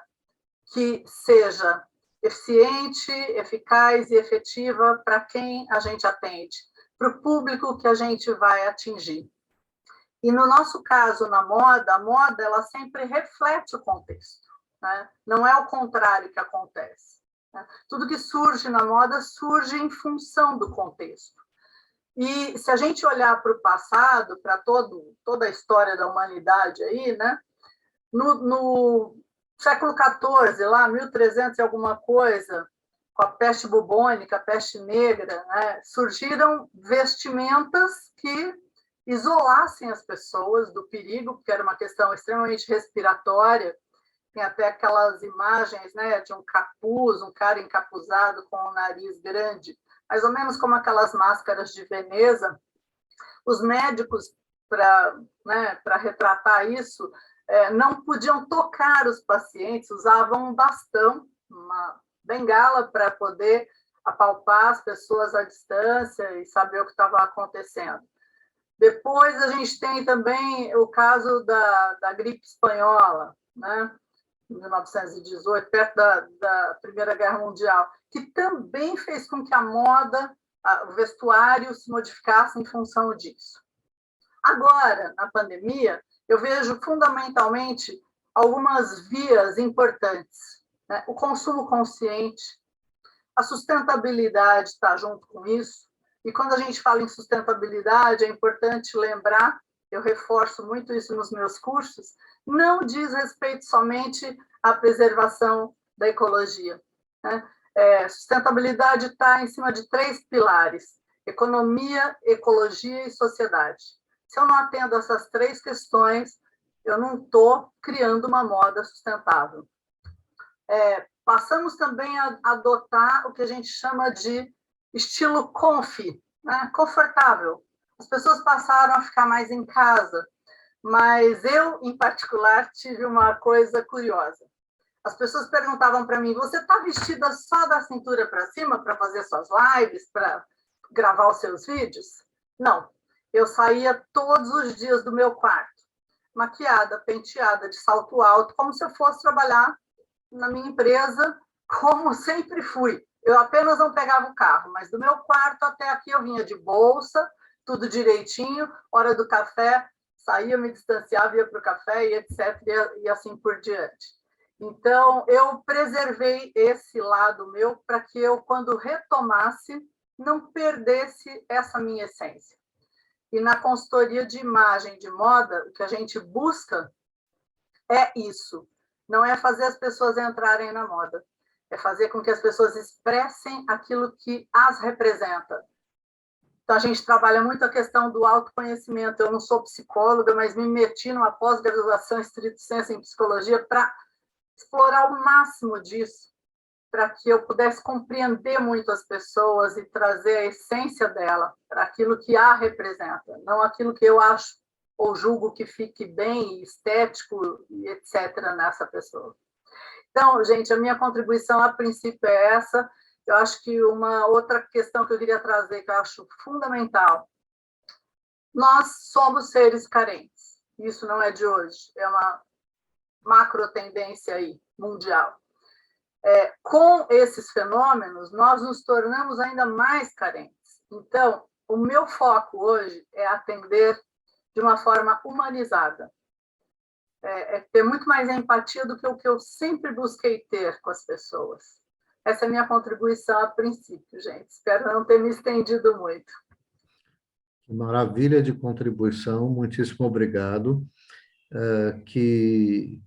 que seja eficiente, eficaz e efetiva para quem a gente atende, para o público que a gente vai atingir. E no nosso caso, na moda, a moda ela sempre reflete o contexto, né? Não é o contrário que acontece, né? Tudo que surge na moda surge em função do contexto. E se a gente olhar para o passado, para toda a história da humanidade aí, né? No século XIV, lá, 1300 e alguma coisa, com a peste bubônica, a peste negra, né, surgiram vestimentas que isolassem as pessoas do perigo, porque era uma questão extremamente respiratória. Tem até aquelas imagens, né, de um capuz, um cara encapuzado com o nariz grande, mais ou menos como aquelas máscaras de Veneza. Os médicos, para retratar isso, não podiam tocar os pacientes, usavam um bastão, uma bengala, para poder apalpar as pessoas à distância e saber o que estava acontecendo. Depois a gente tem também o caso da gripe espanhola, né? Em 1918, perto da Primeira Guerra Mundial, que também fez com que a moda, o vestuário se modificasse em função disso. Agora, na pandemia, eu vejo fundamentalmente algumas vias importantes, né? O consumo consciente, a sustentabilidade está junto com isso, e quando a gente fala em sustentabilidade, é importante lembrar, eu reforço muito isso nos meus cursos, não diz respeito somente à preservação da ecologia, né? Sustentabilidade está em cima de 3 pilares: economia, ecologia e sociedade. Se eu não atendo essas 3 questões, eu não estou criando uma moda sustentável. Passamos também a adotar o que a gente chama de estilo comfy, né? Confortável. As pessoas passaram a ficar mais em casa, mas eu, em particular, tive uma coisa curiosa. As pessoas perguntavam para mim: você está vestida só da cintura para cima para fazer suas lives, para gravar os seus vídeos? Não. Eu saía todos os dias do meu quarto, maquiada, penteada, de salto alto, como se eu fosse trabalhar na minha empresa, como sempre fui. Eu apenas não pegava o carro, mas do meu quarto até aqui eu vinha de bolsa, tudo direitinho, hora do café, saía, me distanciava, ia para o café, e etc., e assim por diante. Então, eu preservei esse lado meu para que eu, quando retomasse, não perdesse essa minha essência. E na consultoria de imagem de moda, o que a gente busca é isso. Não é fazer as pessoas entrarem na moda, é fazer com que as pessoas expressem aquilo que as representa. Então, a gente trabalha muito a questão do autoconhecimento. Eu não sou psicóloga, mas me meti numa pós-graduação estrito sensu em psicologia para explorar o máximo disso, para que eu pudesse compreender muito as pessoas e trazer a essência dela para aquilo que a representa, não aquilo que eu acho ou julgo que fique bem, estético, etc., nessa pessoa. Então, gente, a minha contribuição, a princípio, é essa. Eu acho que uma outra questão que eu queria trazer, que eu acho fundamental: nós somos seres carentes. Isso não é de hoje, é uma macro tendência aí, mundial. Com esses fenômenos, nós nos tornamos ainda mais carentes. Então, o meu foco hoje é atender de uma forma humanizada. É ter muito mais empatia do que o que eu sempre busquei ter com as pessoas. Essa é a minha contribuição a princípio, gente. Espero não ter me estendido muito. Que maravilha de contribuição, muitíssimo obrigado. Que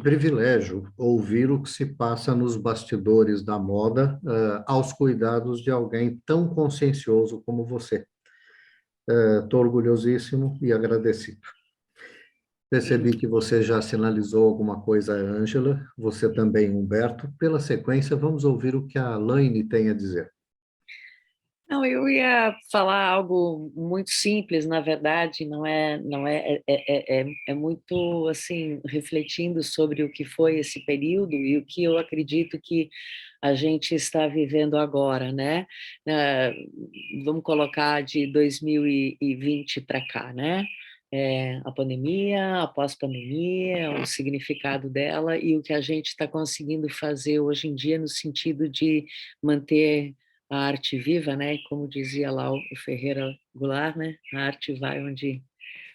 privilégio ouvir o que se passa nos bastidores da moda, aos cuidados de alguém tão consciencioso como você. Estou orgulhosíssimo e agradecido. Percebi que você já sinalizou alguma coisa, Ângela, você também, Humberto. Pela sequência, vamos ouvir o que a Laine tem a dizer. Não, eu ia falar algo muito simples, na verdade, é muito assim, refletindo sobre o que foi esse período e o que eu acredito que a gente está vivendo agora, né? Vamos colocar de 2020 para cá, né? A pandemia, a pós-pandemia, o significado dela e o que a gente está conseguindo fazer hoje em dia no sentido de manter a arte viva, né? Como dizia lá o Ferreira Goulart, né? A arte vai onde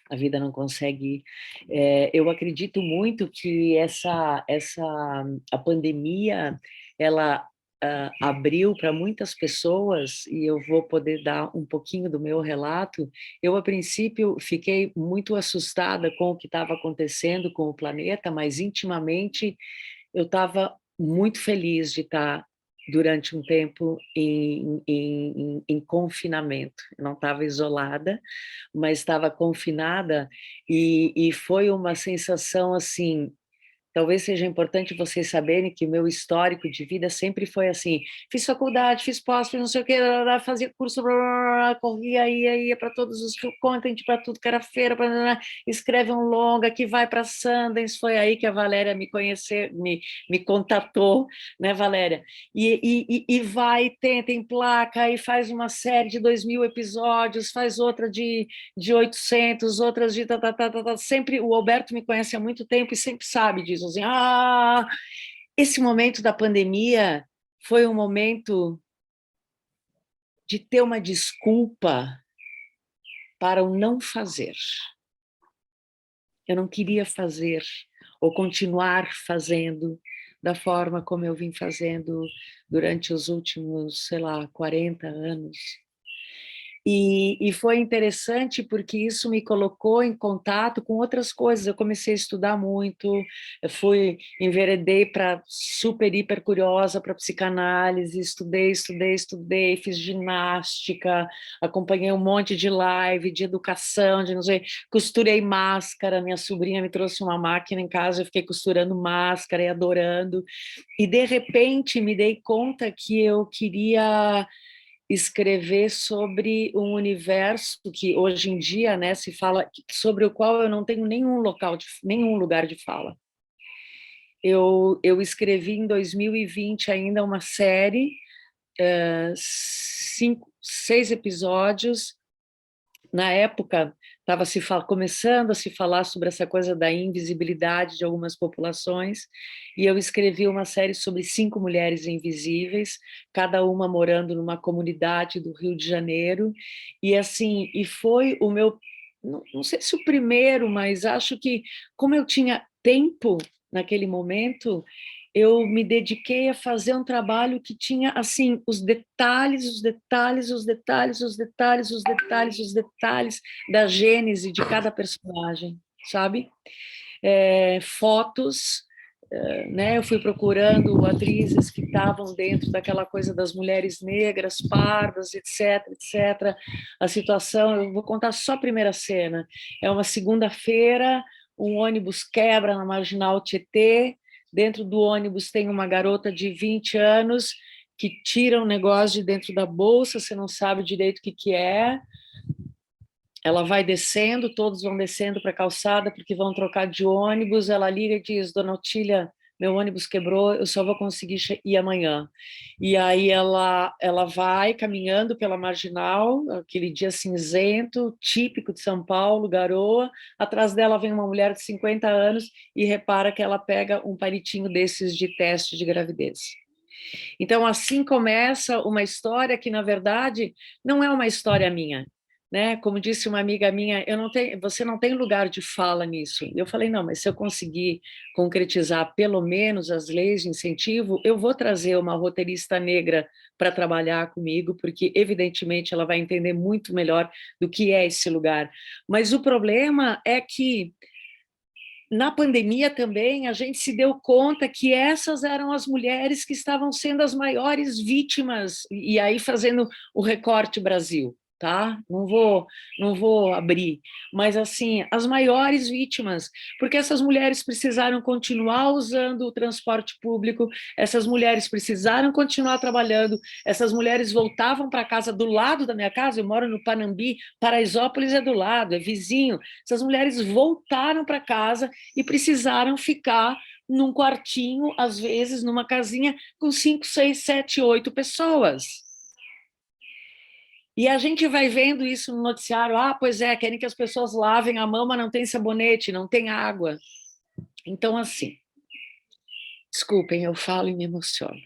a vida não consegue ir. Eu acredito muito que a pandemia, ela abriu para muitas pessoas, e eu vou poder dar um pouquinho do meu relato. Eu, a princípio, fiquei muito assustada com o que estava acontecendo com o planeta, mas intimamente eu estava muito feliz de estar durante um tempo em confinamento. Eu não estava isolada, mas estava confinada e foi uma sensação assim. Talvez seja importante vocês saberem que o meu histórico de vida sempre foi assim, fiz faculdade, fiz pós, fiz não sei o que, fazia curso, corria, ia para todos os content, para tudo que era feira, escreve um longa, que vai para Sundance, foi aí que a Valéria me conheceu, me contatou, né, Valéria? E vai, tem placa, e faz uma série de 2.000 episódios, faz outra de 800, outras de sempre, o Alberto me conhece há muito tempo e sempre sabe disso, assim, esse momento da pandemia foi um momento de ter uma desculpa para o não fazer. Eu não queria fazer ou continuar fazendo da forma como eu vim fazendo durante os últimos, 40 anos. E foi interessante porque isso me colocou em contato com outras coisas. Eu comecei a estudar muito, enveredei para super, hiper curiosa para psicanálise, estudei, fiz ginástica, acompanhei um monte de live, de educação, de não sei, costurei máscara, minha sobrinha me trouxe uma máquina em casa, eu fiquei costurando máscara e adorando. E, de repente, me dei conta que eu queria escrever sobre um universo que hoje em dia, né, se fala, sobre o qual eu não tenho nenhum lugar de fala. Eu escrevi em 2020 ainda uma série, 6 episódios. Na época, estava começando a se falar sobre essa coisa da invisibilidade de algumas populações, e eu escrevi uma série sobre 5 mulheres invisíveis, cada uma morando numa comunidade do Rio de Janeiro, e assim, e foi o meu, não sei se o primeiro, mas acho que, como eu tinha tempo naquele momento, eu me dediquei a fazer um trabalho que tinha, assim, os detalhes da gênese de cada personagem, sabe? Fotos, né? Eu fui procurando atrizes que estavam dentro daquela coisa das mulheres negras, pardas, etc. A situação, eu vou contar só a primeira cena. É uma segunda-feira, um ônibus quebra na Marginal Tietê. Dentro do ônibus tem uma garota de 20 anos que tira um negócio de dentro da bolsa, você não sabe direito o que é. Ela vai descendo, todos vão descendo para a calçada porque vão trocar de ônibus. Ela liga e diz: Dona Otília, meu ônibus quebrou, eu só vou conseguir ir amanhã. E aí ela vai caminhando pela Marginal, aquele dia cinzento, típico de São Paulo, garoa, atrás dela vem uma mulher de 50 anos e repara que ela pega um palitinho desses de teste de gravidez. Então, assim começa uma história que, na verdade, não é uma história minha, né? Como disse uma amiga minha, você não tem lugar de fala nisso. E eu falei, não, mas se eu conseguir concretizar pelo menos as leis de incentivo, eu vou trazer uma roteirista negra para trabalhar comigo, porque, evidentemente, ela vai entender muito melhor do que é esse lugar. Mas o problema é que, na pandemia também, a gente se deu conta que essas eram as mulheres que estavam sendo as maiores vítimas, e aí fazendo o recorte Brasil, tá? Não vou abrir, mas assim, as maiores vítimas, porque essas mulheres precisaram continuar usando o transporte público, essas mulheres precisaram continuar trabalhando, essas mulheres voltavam para casa do lado da minha casa, eu moro no Panambi, Paraisópolis é do lado, é vizinho, essas mulheres voltaram para casa e precisaram ficar num quartinho, às vezes numa casinha com 5, 6, 7, 8 pessoas. E a gente vai vendo isso no noticiário, pois é, querem que as pessoas lavem a mão, mas não tem sabonete, não tem água. Então, assim, desculpem, eu falo e me emociono.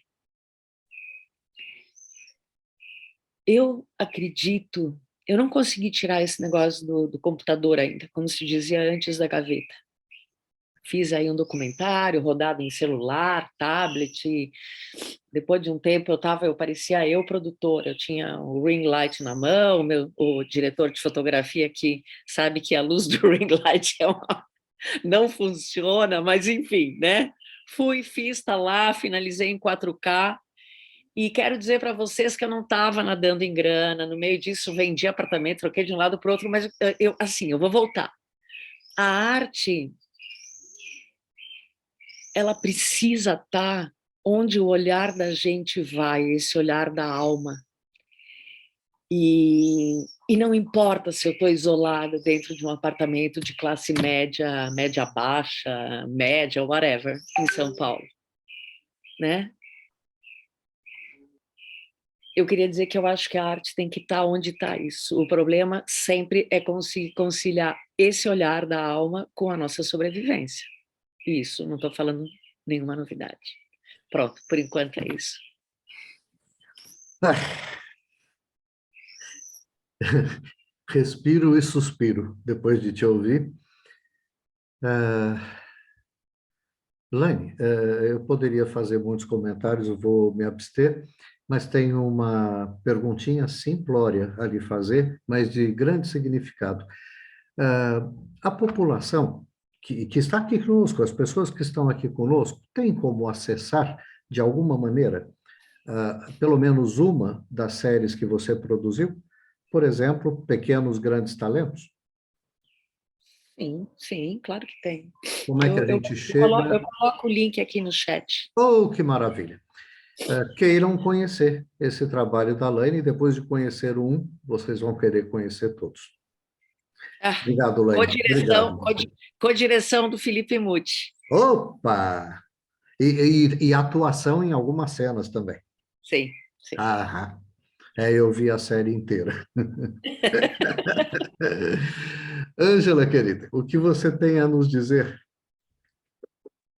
Eu acredito, eu não consegui tirar esse negócio do computador ainda, como se dizia antes da gaveta. Fiz aí um documentário rodado em celular, tablet. Depois de um tempo eu parecia eu produtora. Eu tinha o ring light na mão, o diretor de fotografia que sabe que a luz do ring light não funciona, mas enfim, né? Fiz, tá lá, finalizei em 4K. E quero dizer para vocês que eu não estava nadando em grana. No meio disso, vendi apartamento, troquei de um lado para o outro, mas eu vou voltar. A arte, ela precisa estar onde o olhar da gente vai, esse olhar da alma. E não importa se eu estou isolada dentro de um apartamento de classe média, média baixa, média, whatever, em São Paulo, né? Eu queria dizer que eu acho que a arte tem que estar onde está isso. O problema sempre é conciliar esse olhar da alma com a nossa sobrevivência. Isso, não estou falando nenhuma novidade. Pronto, por enquanto é isso. Respiro e suspiro depois de te ouvir. Laine, eu poderia fazer muitos comentários, eu vou me abster, mas tenho uma perguntinha simplória a lhe fazer, mas de grande significado. A população que está aqui conosco, as pessoas que estão aqui conosco, tem como acessar, de alguma maneira, pelo menos uma das séries que você produziu? Por exemplo, Pequenos Grandes Talentos? Sim, claro que tem. Como é que a gente chega? Eu coloco o link aqui no chat. Oh, que maravilha! Queiram conhecer esse trabalho da Laine, e depois de conhecer um, vocês vão querer conhecer todos. Obrigado, Laine. Co-direção do Felipe Muti. Opa! E atuação em algumas cenas também. Sim. Aham. Eu vi a série inteira. Ângela, querida, o que você tem a nos dizer?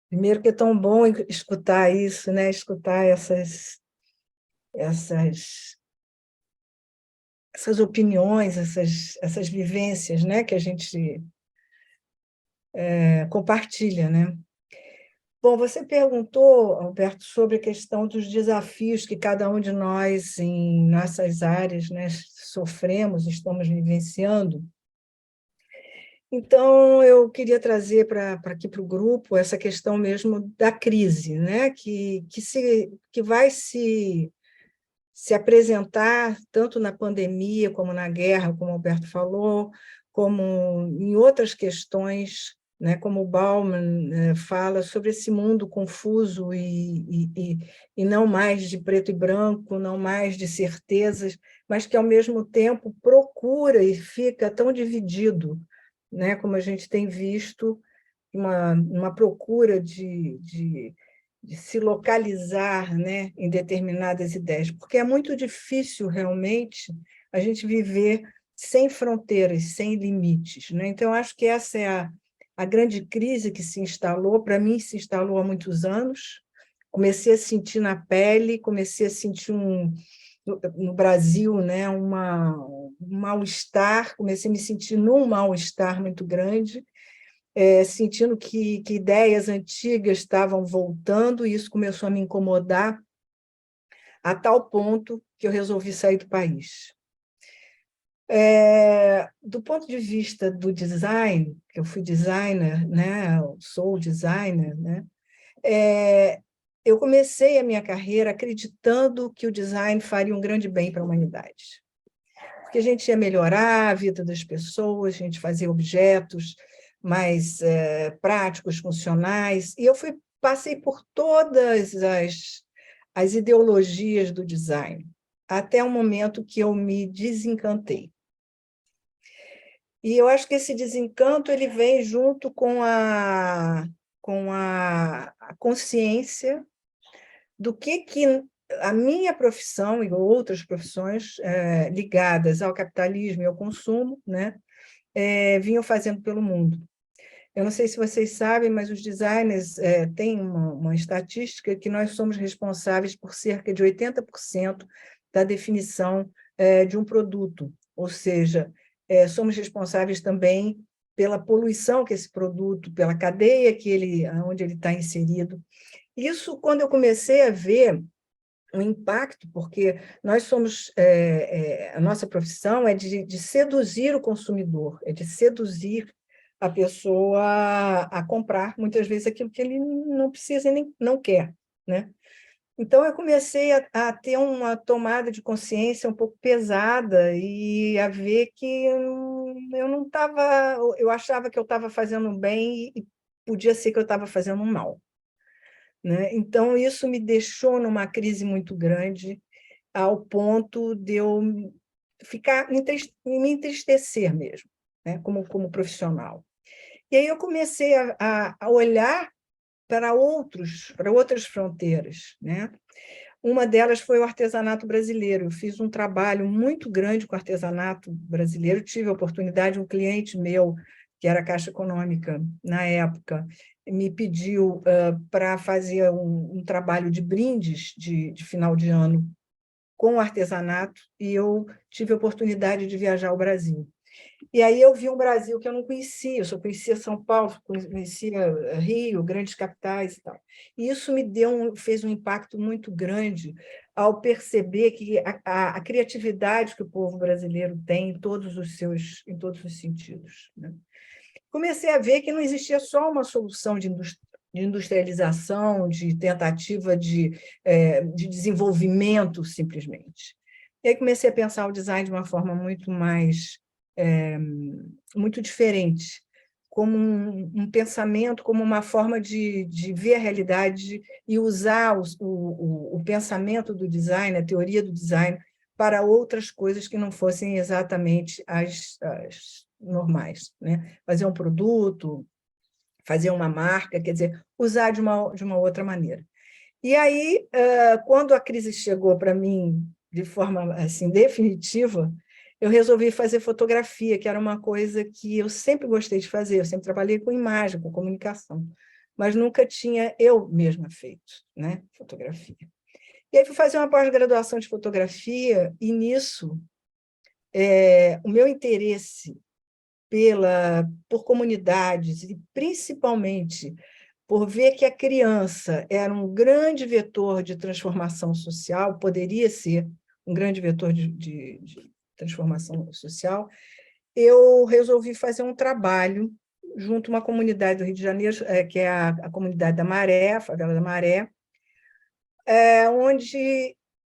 Primeiro que é tão bom escutar isso, né? Escutar essas opiniões, essas vivências, né? Que a gente compartilha, né? Bom, você perguntou, Alberto, sobre a questão dos desafios que cada um de nós, em nossas áreas, né, sofremos, estamos vivenciando. Então, eu queria trazer para aqui para o grupo essa questão mesmo da crise, né, que vai se apresentar tanto na pandemia, como na guerra, como o Alberto falou, como em outras questões, né, como o Bauman fala sobre esse mundo confuso e não mais de preto e branco, não mais de certezas, mas que, ao mesmo tempo, procura e fica tão dividido, né, como a gente tem visto, uma procura de de se localizar, né, em determinadas ideias, porque é muito difícil realmente a gente viver sem fronteiras, sem limites, né? Então, acho que essa é a grande crise que se instalou, para mim se instalou há muitos anos. Comecei a sentir na pele, comecei a sentir no Brasil, né, um mal-estar, comecei a me sentir num mal-estar muito grande, sentindo que ideias antigas estavam voltando, e isso começou a me incomodar a tal ponto que eu resolvi sair do país. Do ponto de vista do design, que eu fui designer, né, eu sou designer, né, eu comecei a minha carreira acreditando que o design faria um grande bem para a humanidade, porque a gente ia melhorar a vida das pessoas, a gente fazia objetos mais práticos, funcionais, e eu passei por todas as ideologias do design, até o momento que eu me desencantei. E eu acho que esse desencanto ele vem junto com a consciência do que a minha profissão e outras profissões ligadas ao capitalismo e ao consumo, né, vinham fazendo pelo mundo. Eu não sei se vocês sabem, mas os designers têm uma estatística que nós somos responsáveis por cerca de 80% da definição de um produto, ou seja, somos responsáveis também pela poluição que esse produto, pela cadeia onde ele está inserido. Isso, quando eu comecei a ver o impacto, porque nós somos, a nossa profissão é de seduzir o consumidor, é de seduzir a pessoa a comprar, muitas vezes, aquilo que ele não precisa e nem não quer, né? Então, eu comecei a ter uma tomada de consciência um pouco pesada e a ver que eu não estava... Eu achava que eu estava fazendo bem e podia ser que eu estava fazendo mal, né? Então, isso me deixou numa crise muito grande, ao ponto de eu me entristecer mesmo, né? Como profissional. E aí eu comecei a olhar para outras fronteiras, né? Uma delas foi o artesanato brasileiro. Eu fiz um trabalho muito grande com o artesanato brasileiro, tive a oportunidade, um cliente meu, que era a Caixa Econômica, na época, me pediu para fazer um trabalho de brindes de final de ano com o artesanato, e eu tive a oportunidade de viajar ao Brasil. E aí eu vi um Brasil que eu não conhecia, eu só conhecia São Paulo, conhecia Rio, grandes capitais e tal. E isso fez um impacto muito grande ao perceber que a criatividade que o povo brasileiro tem em todos os sentidos, né? Comecei a ver que não existia só uma solução de industrialização, de tentativa de desenvolvimento, simplesmente. E aí comecei a pensar o design de uma forma muito mais... muito diferente, como um pensamento, como uma forma de ver a realidade e usar o pensamento do design, a teoria do design, para outras coisas que não fossem exatamente as normais, né? Fazer um produto, fazer uma marca, quer dizer, usar de uma outra maneira. E aí, quando a crise chegou para mim de forma assim, definitiva, eu resolvi fazer fotografia, que era uma coisa que eu sempre gostei de fazer, eu sempre trabalhei com imagem, com comunicação, mas nunca tinha eu mesma feito, né, fotografia. E aí fui fazer uma pós-graduação de fotografia, e nisso o meu interesse por comunidades, e principalmente por ver que a criança era um grande vetor de transformação social, poderia ser um grande vetor de transformação social, eu resolvi fazer um trabalho junto a uma comunidade do Rio de Janeiro, que é a comunidade da Maré, a favela da Maré, onde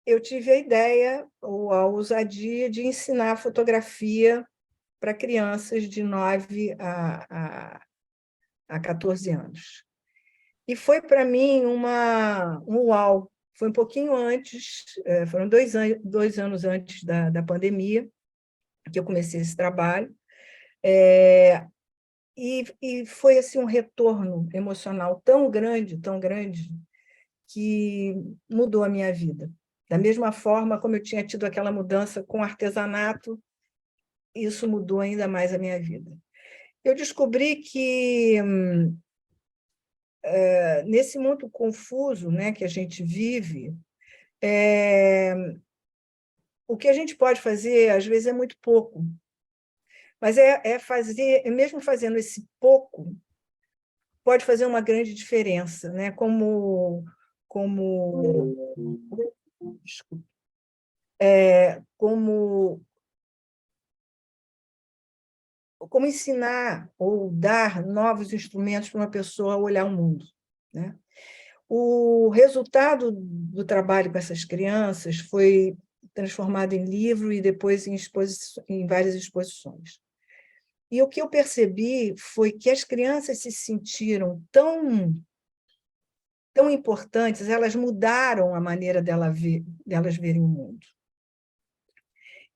eu tive a ideia, ou a ousadia, de ensinar fotografia para crianças de 9 a 14 anos. E foi, para mim, um uau. Foi um pouquinho antes, foram 2 anos antes da pandemia, que eu comecei esse trabalho, e foi assim, um retorno emocional tão grande, que mudou a minha vida. Da mesma forma como eu tinha tido aquela mudança com artesanato, isso mudou ainda mais a minha vida. Eu descobri que, nesse mundo confuso, né, que a gente vive, o que a gente pode fazer, às vezes, é muito pouco. Mas mesmo fazendo esse pouco, pode fazer uma grande diferença, né? Como ensinar ou dar novos instrumentos para uma pessoa a olhar o mundo, né? O resultado do trabalho com essas crianças foi transformado em livro e depois em várias exposições. E o que eu percebi foi que as crianças se sentiram tão importantes, elas mudaram a maneira delas verem o mundo.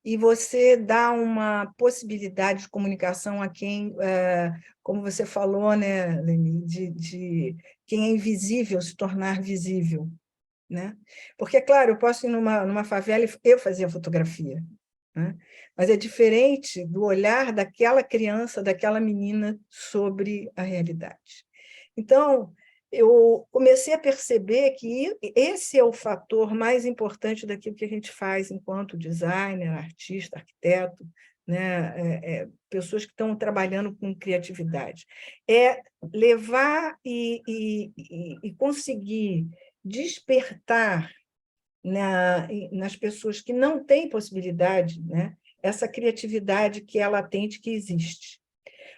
E você dá uma possibilidade de comunicação a quem, como você falou, né, Leni, de quem é invisível se tornar visível, né? Porque, é claro, eu posso ir numa favela e eu fazia fotografia, né? Mas é diferente do olhar daquela criança, daquela menina sobre a realidade. Então, eu comecei a perceber que esse é o fator mais importante daquilo que a gente faz enquanto designer, artista, arquiteto, né? Pessoas que estão trabalhando com criatividade. É levar e conseguir despertar nas pessoas que não têm possibilidade, né, essa criatividade que é latente, que existe.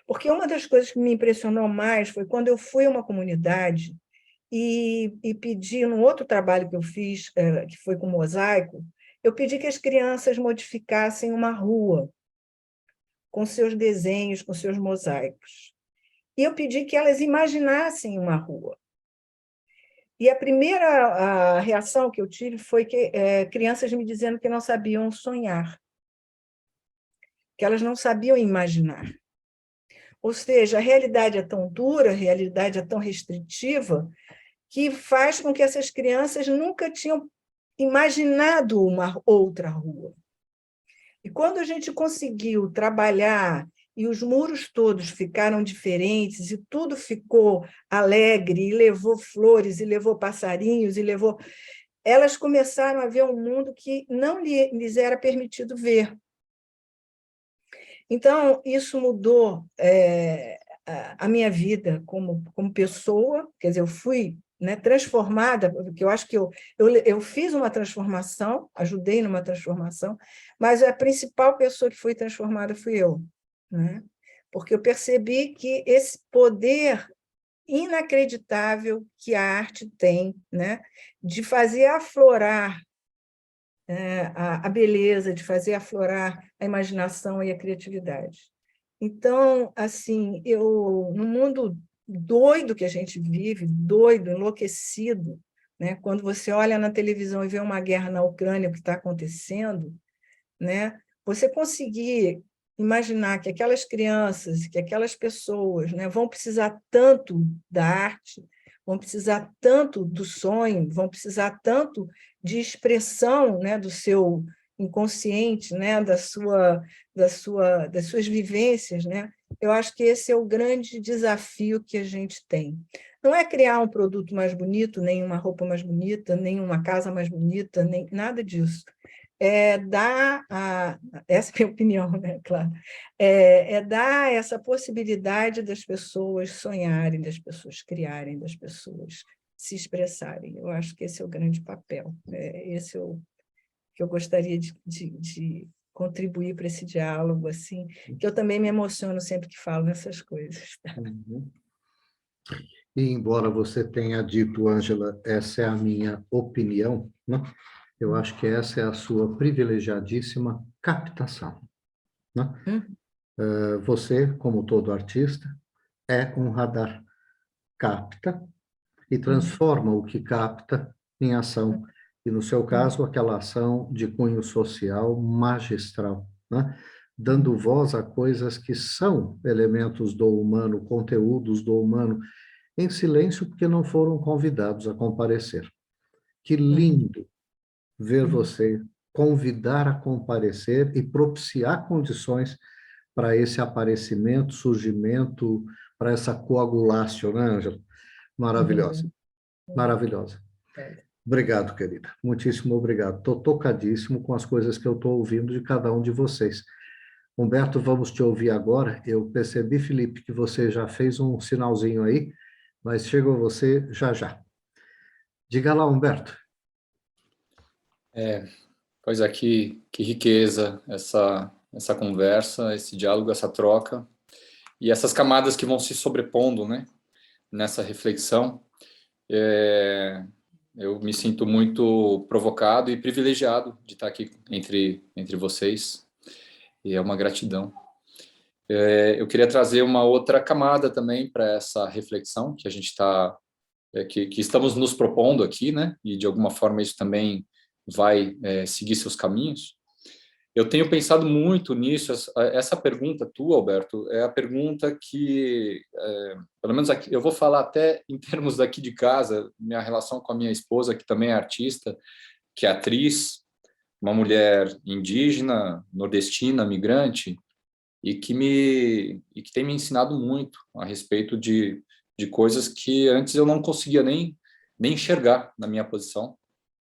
Porque uma das coisas que me impressionou mais foi quando eu fui a uma comunidade e pedi, num outro trabalho que eu fiz, que foi com mosaico, eu pedi que as crianças modificassem uma rua com seus desenhos, com seus mosaicos. E eu pedi que elas imaginassem uma rua. E a primeira reação que eu tive foi que crianças me dizendo que não sabiam sonhar, que elas não sabiam imaginar. Ou seja, a realidade é tão dura, a realidade é tão restritiva, que faz com que essas crianças nunca tinham imaginado uma outra rua. E quando a gente conseguiu trabalhar e os muros todos ficaram diferentes, e tudo ficou alegre, e levou flores, e levou passarinhos, elas começaram a ver um mundo que não lhes era permitido ver. Então, isso mudou a minha vida como pessoa, quer dizer, eu fui, né, transformada, porque eu acho que eu fiz uma transformação, ajudei numa transformação, mas a principal pessoa que foi transformada fui eu, né? Porque eu percebi que esse poder inacreditável que a arte tem, né, de fazer aflorar a beleza, de fazer aflorar a imaginação e a criatividade. Então, assim, no mundo doido que a gente vive, doido, enlouquecido, né? Quando você olha na televisão e vê uma guerra na Ucrânia, o que está acontecendo, né? Você conseguir imaginar que aquelas crianças, que aquelas pessoas, né, vão precisar tanto da arte, vão precisar tanto do sonho, vão precisar tanto de expressão, né, do seu inconsciente, né, das suas vivências, né? Eu acho que esse é o grande desafio que a gente tem. Não é criar um produto mais bonito, nem uma roupa mais bonita, nem uma casa mais bonita, nem nada disso. Essa é a minha opinião, né? Claro, dar essa possibilidade das pessoas sonharem, das pessoas criarem, das pessoas se expressarem. Eu acho que esse é o grande papel. Esse é o que eu gostaria de contribuir para esse diálogo, assim, que eu também me emociono sempre que falo nessas coisas. Uhum. E, embora você tenha dito, Ângela, essa é a minha opinião, né? Eu acho que essa é a sua privilegiadíssima captação, né? Você, como todo artista, é um radar. Capta e transforma o que capta em ação. E, no seu caso, aquela ação de cunho social magistral, né? Dando voz a coisas que são elementos do humano, conteúdos do humano, em silêncio, porque não foram convidados a comparecer. Que lindo ver você convidar a comparecer e propiciar condições para esse aparecimento, surgimento, para essa coagulácio, né, Ângela? Maravilhosa, maravilhosa. Obrigado, querida. Muitíssimo obrigado. Estou tocadíssimo com as coisas que eu estou ouvindo de cada um de vocês. Humberto, vamos te ouvir agora. Eu percebi, Felipe, que você já fez um sinalzinho aí, mas chego a você já já. Diga lá, Humberto. Pois é, que riqueza essa conversa, esse diálogo, essa troca, e essas camadas que vão se sobrepondo, né, nessa reflexão. Eu me sinto muito provocado e privilegiado de estar aqui entre vocês, e é uma gratidão. Eu queria trazer uma outra camada também para essa reflexão que a gente está, que estamos nos propondo aqui, né? E de alguma forma isso também vai seguir seus caminhos. Eu tenho pensado muito nisso. Essa pergunta tua, Alberto, é a pergunta que, pelo menos aqui, eu vou falar até em termos daqui de casa, minha relação com a minha esposa, que também é artista, que é atriz, uma mulher indígena, nordestina, migrante, e que tem me ensinado muito a respeito de coisas que antes eu não conseguia nem enxergar na minha posição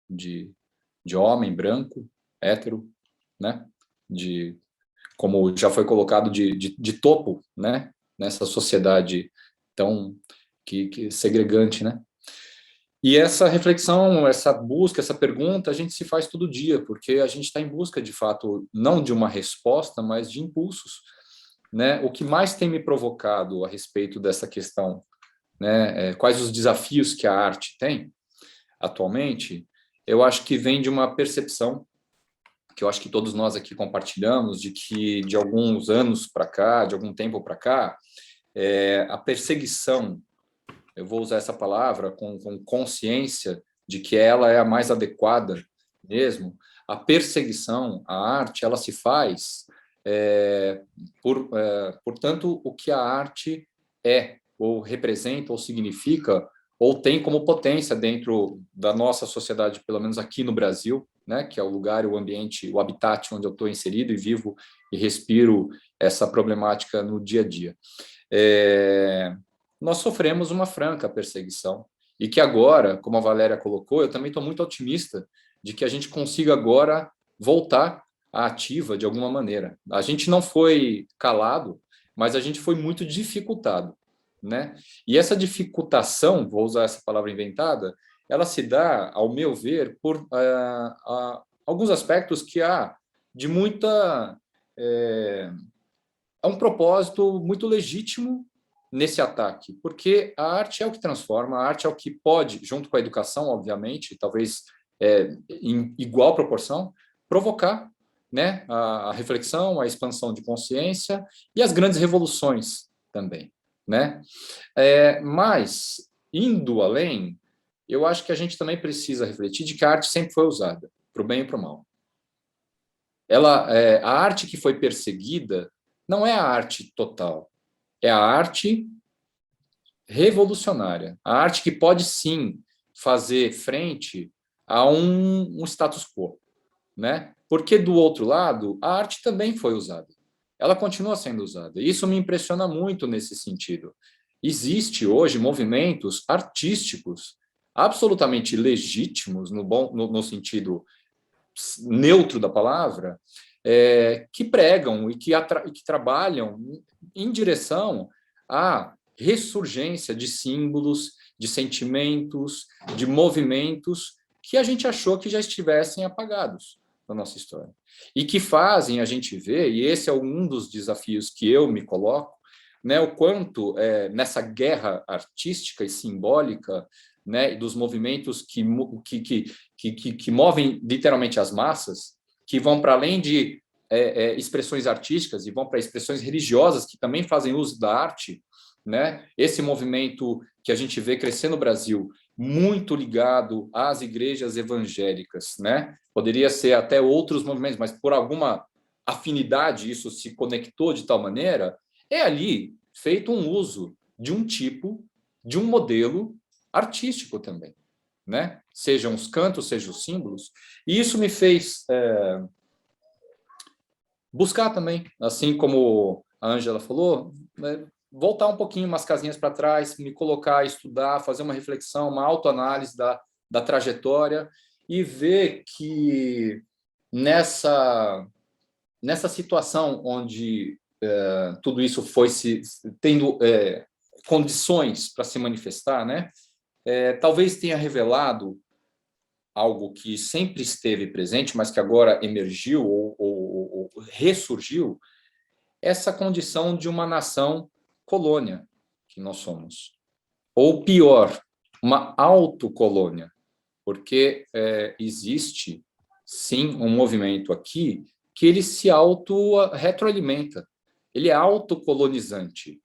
de homem branco, hétero, né? Como já foi colocado, de topo, né? Nessa sociedade tão que segregante, né? E essa reflexão, essa busca, essa pergunta, a gente se faz todo dia, porque a gente está em busca, de fato, não de uma resposta, mas de impulsos, né? O que mais tem me provocado a respeito dessa questão, né? Quais os desafios que a arte tem atualmente? Eu acho que vem de uma percepção que eu acho que todos nós aqui compartilhamos, de que de alguns anos para cá, de algum tempo para cá, a perseguição, eu vou usar essa palavra com consciência de que ela é a mais adequada mesmo, a perseguição, a arte, ela se faz portanto, o que a arte é, ou representa, ou significa, ou tem como potência dentro da nossa sociedade, pelo menos aqui no Brasil, né, que é o lugar, o ambiente, o habitat onde eu estou inserido e vivo e respiro essa problemática no dia a dia. Nós sofremos uma franca perseguição e que agora, como a Valéria colocou, eu também estou muito otimista de que a gente consiga agora voltar à ativa de alguma maneira. A gente não foi calado, mas a gente foi muito dificultado, né? E essa dificultação, vou usar essa palavra inventada, ela se dá, ao meu ver, por alguns aspectos que há de muita... há um propósito muito legítimo nesse ataque, porque a arte é o que transforma, a arte é o que pode, junto com a educação, obviamente, talvez em igual proporção, provocar, né, a reflexão, a expansão de consciência e as grandes revoluções também, né? Mas, indo além, eu acho que a gente também precisa refletir de que a arte sempre foi usada, para o bem e para o mal. A arte que foi perseguida não é a arte total, é a arte revolucionária, a arte que pode, sim, fazer frente a um status quo, né? Porque, do outro lado, a arte também foi usada. Ela continua sendo usada. Isso me impressiona muito nesse sentido. Existe hoje movimentos artísticos absolutamente legítimos, no sentido neutro da palavra, que pregam e que trabalham em direção à ressurgência de símbolos, de sentimentos, de movimentos que a gente achou que já estivessem apagados na nossa história. E que fazem a gente ver, e esse é um dos desafios que eu me coloco, né, o quanto nessa guerra artística e simbólica, né, dos movimentos que movem literalmente as massas, que vão para além de expressões artísticas e vão para expressões religiosas que também fazem uso da arte, né? Esse movimento que a gente vê crescer no Brasil, muito ligado às igrejas evangélicas, né? Poderia ser até outros movimentos, mas por alguma afinidade isso se conectou de tal maneira, é ali feito um uso de um tipo, de um modelo artístico também, né? Sejam os cantos, sejam os símbolos. E isso me fez buscar também, assim como a Ângela falou, né? Voltar um pouquinho umas casinhas para trás, me colocar, estudar, fazer uma reflexão, uma autoanálise da trajetória e ver que nessa situação onde tudo isso foi tendo condições para se manifestar, né? Talvez tenha revelado algo que sempre esteve presente, mas que agora emergiu ou ressurgiu, essa condição de uma nação colônia que nós somos. Ou pior, uma autocolônia, porque existe, sim, um movimento aqui que ele se auto-retroalimenta, ele é autocolonizante.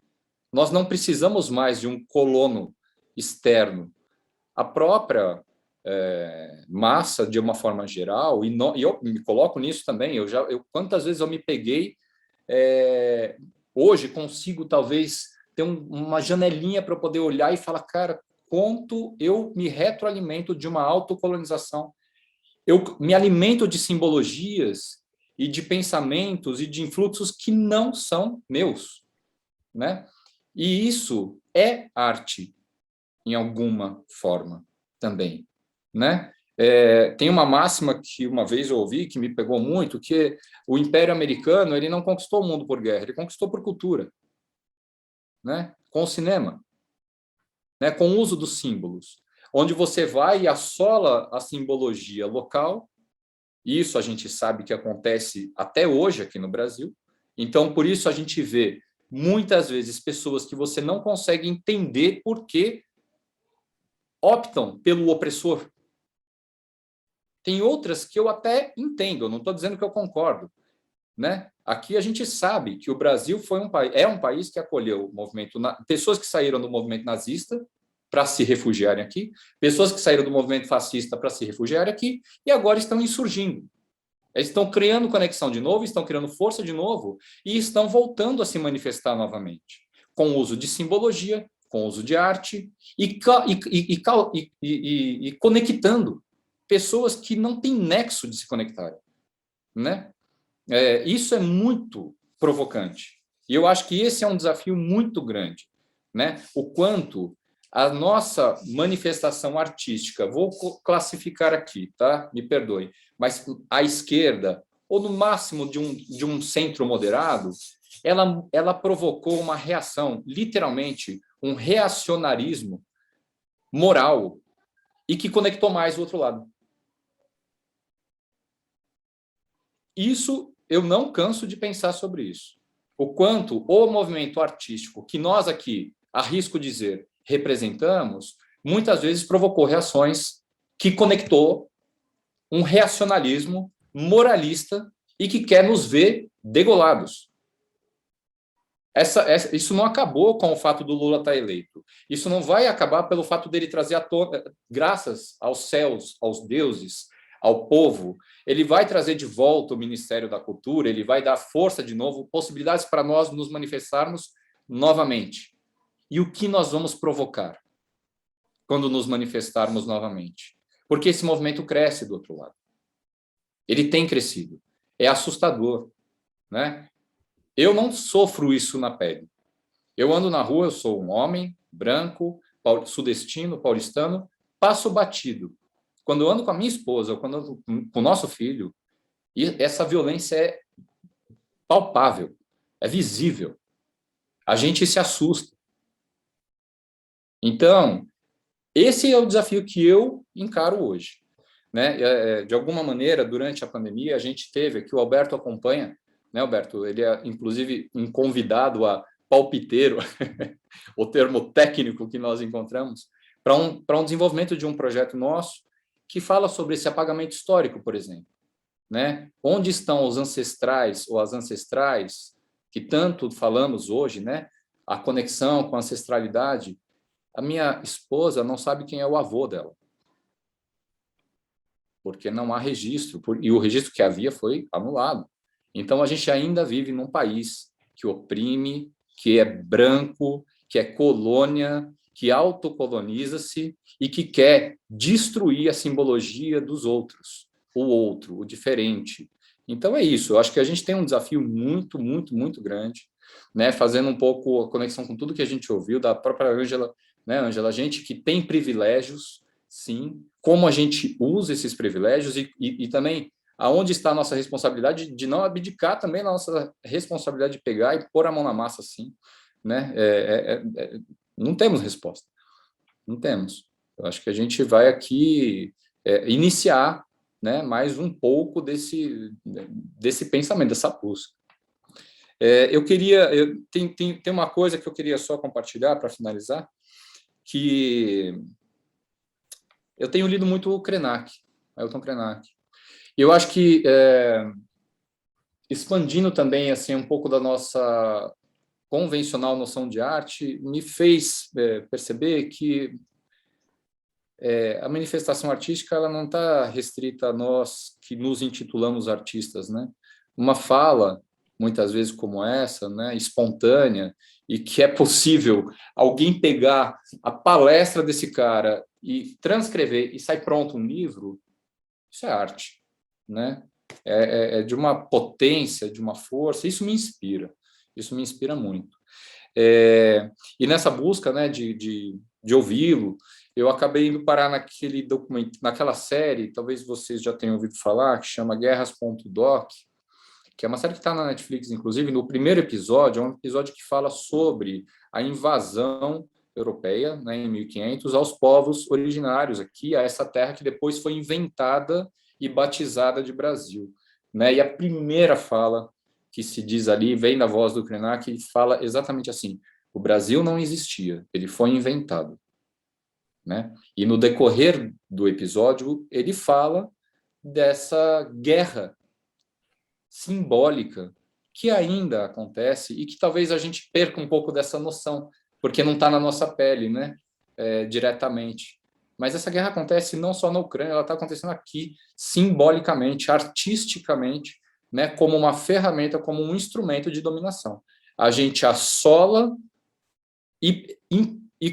Nós não precisamos mais de um colono externo. A própria massa, de uma forma geral, e eu me coloco nisso também, quantas vezes eu me peguei, hoje consigo talvez ter uma janelinha para poder olhar e falar, cara, quanto eu me retroalimento de uma autocolonização. Eu me alimento de simbologias e de pensamentos e de influxos que não são meus, né? E isso é arte, em alguma forma, também, né? Tem uma máxima que uma vez eu ouvi, que me pegou muito, que o Império Americano ele não conquistou o mundo por guerra, ele conquistou por cultura, né? Com o cinema, né? Com o uso dos símbolos, onde você vai e assola a simbologia local. Isso a gente sabe que acontece até hoje aqui no Brasil. Então, por isso a gente vê muitas vezes pessoas que você não consegue entender por que optam pelo opressor. Tem outras que eu até entendo, eu não estou dizendo que eu concordo, né? Aqui a gente sabe que o Brasil é um país que acolheu o movimento, pessoas que saíram do movimento nazista para se refugiarem aqui, pessoas que saíram do movimento fascista para se refugiarem aqui, e agora estão insurgindo. Eles estão criando conexão de novo, estão criando força de novo, e estão voltando a se manifestar novamente, com o uso de simbologia, com o uso de arte, e conectando pessoas que não têm nexo de se conectarem, né? Isso é muito provocante. E eu acho que esse é um desafio muito grande, né? O quanto a nossa manifestação artística, vou classificar aqui, tá? Me perdoe, mas a esquerda, ou no máximo de um centro moderado, ela provocou uma reação, literalmente, um reacionarismo moral, e que conectou mais o outro lado. Isso, eu não canso de pensar sobre isso. O quanto o movimento artístico, que nós aqui, arrisco dizer, representamos, muitas vezes provocou reações que conectou um reacionalismo moralista e que quer nos ver degolados. Isso não acabou com o fato do Lula estar eleito. Isso não vai acabar pelo fato dele trazer graças aos céus, aos deuses, ao povo. Ele vai trazer de volta o Ministério da Cultura, ele vai dar força de novo, possibilidades para nós nos manifestarmos novamente. E o que nós vamos provocar quando nos manifestarmos novamente? Porque esse movimento cresce do outro lado. Ele tem crescido. É assustador, né? Eu não sofro isso na pele. Eu ando na rua, eu sou um homem branco, sudestino, paulistano, passo batido. Quando eu ando com a minha esposa, ou quando eu ando com o nosso filho, e essa violência é palpável, é visível. A gente se assusta. Então, esse é o desafio que eu encaro hoje, né? De alguma maneira, durante a pandemia, a gente teve aqui, o Alberto acompanha, né, Alberto? Ele é, inclusive, um convidado a palpiteiro, o termo técnico que nós encontramos, para um desenvolvimento de um projeto nosso que fala sobre esse apagamento histórico, por exemplo, né? Onde estão os ancestrais ou as ancestrais que tanto falamos hoje, né? A conexão com a ancestralidade. A minha esposa não sabe quem é o avô dela, porque não há registro, e o registro que havia foi anulado. Então, a gente ainda vive num país que oprime, que é branco, que é colônia que autocoloniza-se e que quer destruir a simbologia dos outros, o outro, o diferente. Então é isso, eu acho que a gente tem um desafio muito, muito, muito grande, né, fazendo um pouco a conexão com tudo que a gente ouviu da própria Ângela, né, Ângela, a gente que tem privilégios, sim, como a gente usa esses privilégios e também aonde está a nossa responsabilidade de não abdicar também da nossa responsabilidade de pegar e pôr a mão na massa, sim, né? Não temos resposta, não temos. Eu acho que a gente vai aqui iniciar, né, mais um pouco desse pensamento, dessa busca. Tem uma coisa que eu queria só compartilhar para finalizar, que eu tenho lido muito o Krenak, Ailton Krenak. E eu acho que expandindo também assim um pouco da nossa convencional noção de arte, me fez perceber que a manifestação artística ela não está restrita a nós que nos intitulamos artistas, né? Uma fala, muitas vezes como essa, né, espontânea, e que é possível alguém pegar a palestra desse cara e transcrever e sai pronto um livro, isso é arte, né? É de uma potência, de uma força, isso me inspira muito. E nessa busca, né, de ouvi-lo, eu acabei indo parar naquele documento, naquela série, talvez vocês já tenham ouvido falar, que chama Guerras.doc, que é uma série que está na Netflix, inclusive. No primeiro episódio, é um episódio que fala sobre a invasão europeia, né, em 1500, aos povos originários aqui, a essa terra que depois foi inventada e batizada de Brasil, né? E a primeira fala que se diz ali vem da voz do Krenak, que fala exatamente assim: o Brasil não existia, ele foi inventado, né? E no decorrer do episódio ele fala dessa guerra simbólica que ainda acontece e que talvez a gente perca um pouco dessa noção, porque não está na nossa pele, né? Diretamente. Mas essa guerra acontece não só na Ucrânia, ela está acontecendo aqui, simbolicamente, artisticamente, né, como uma ferramenta, como um instrumento de dominação. A gente assola e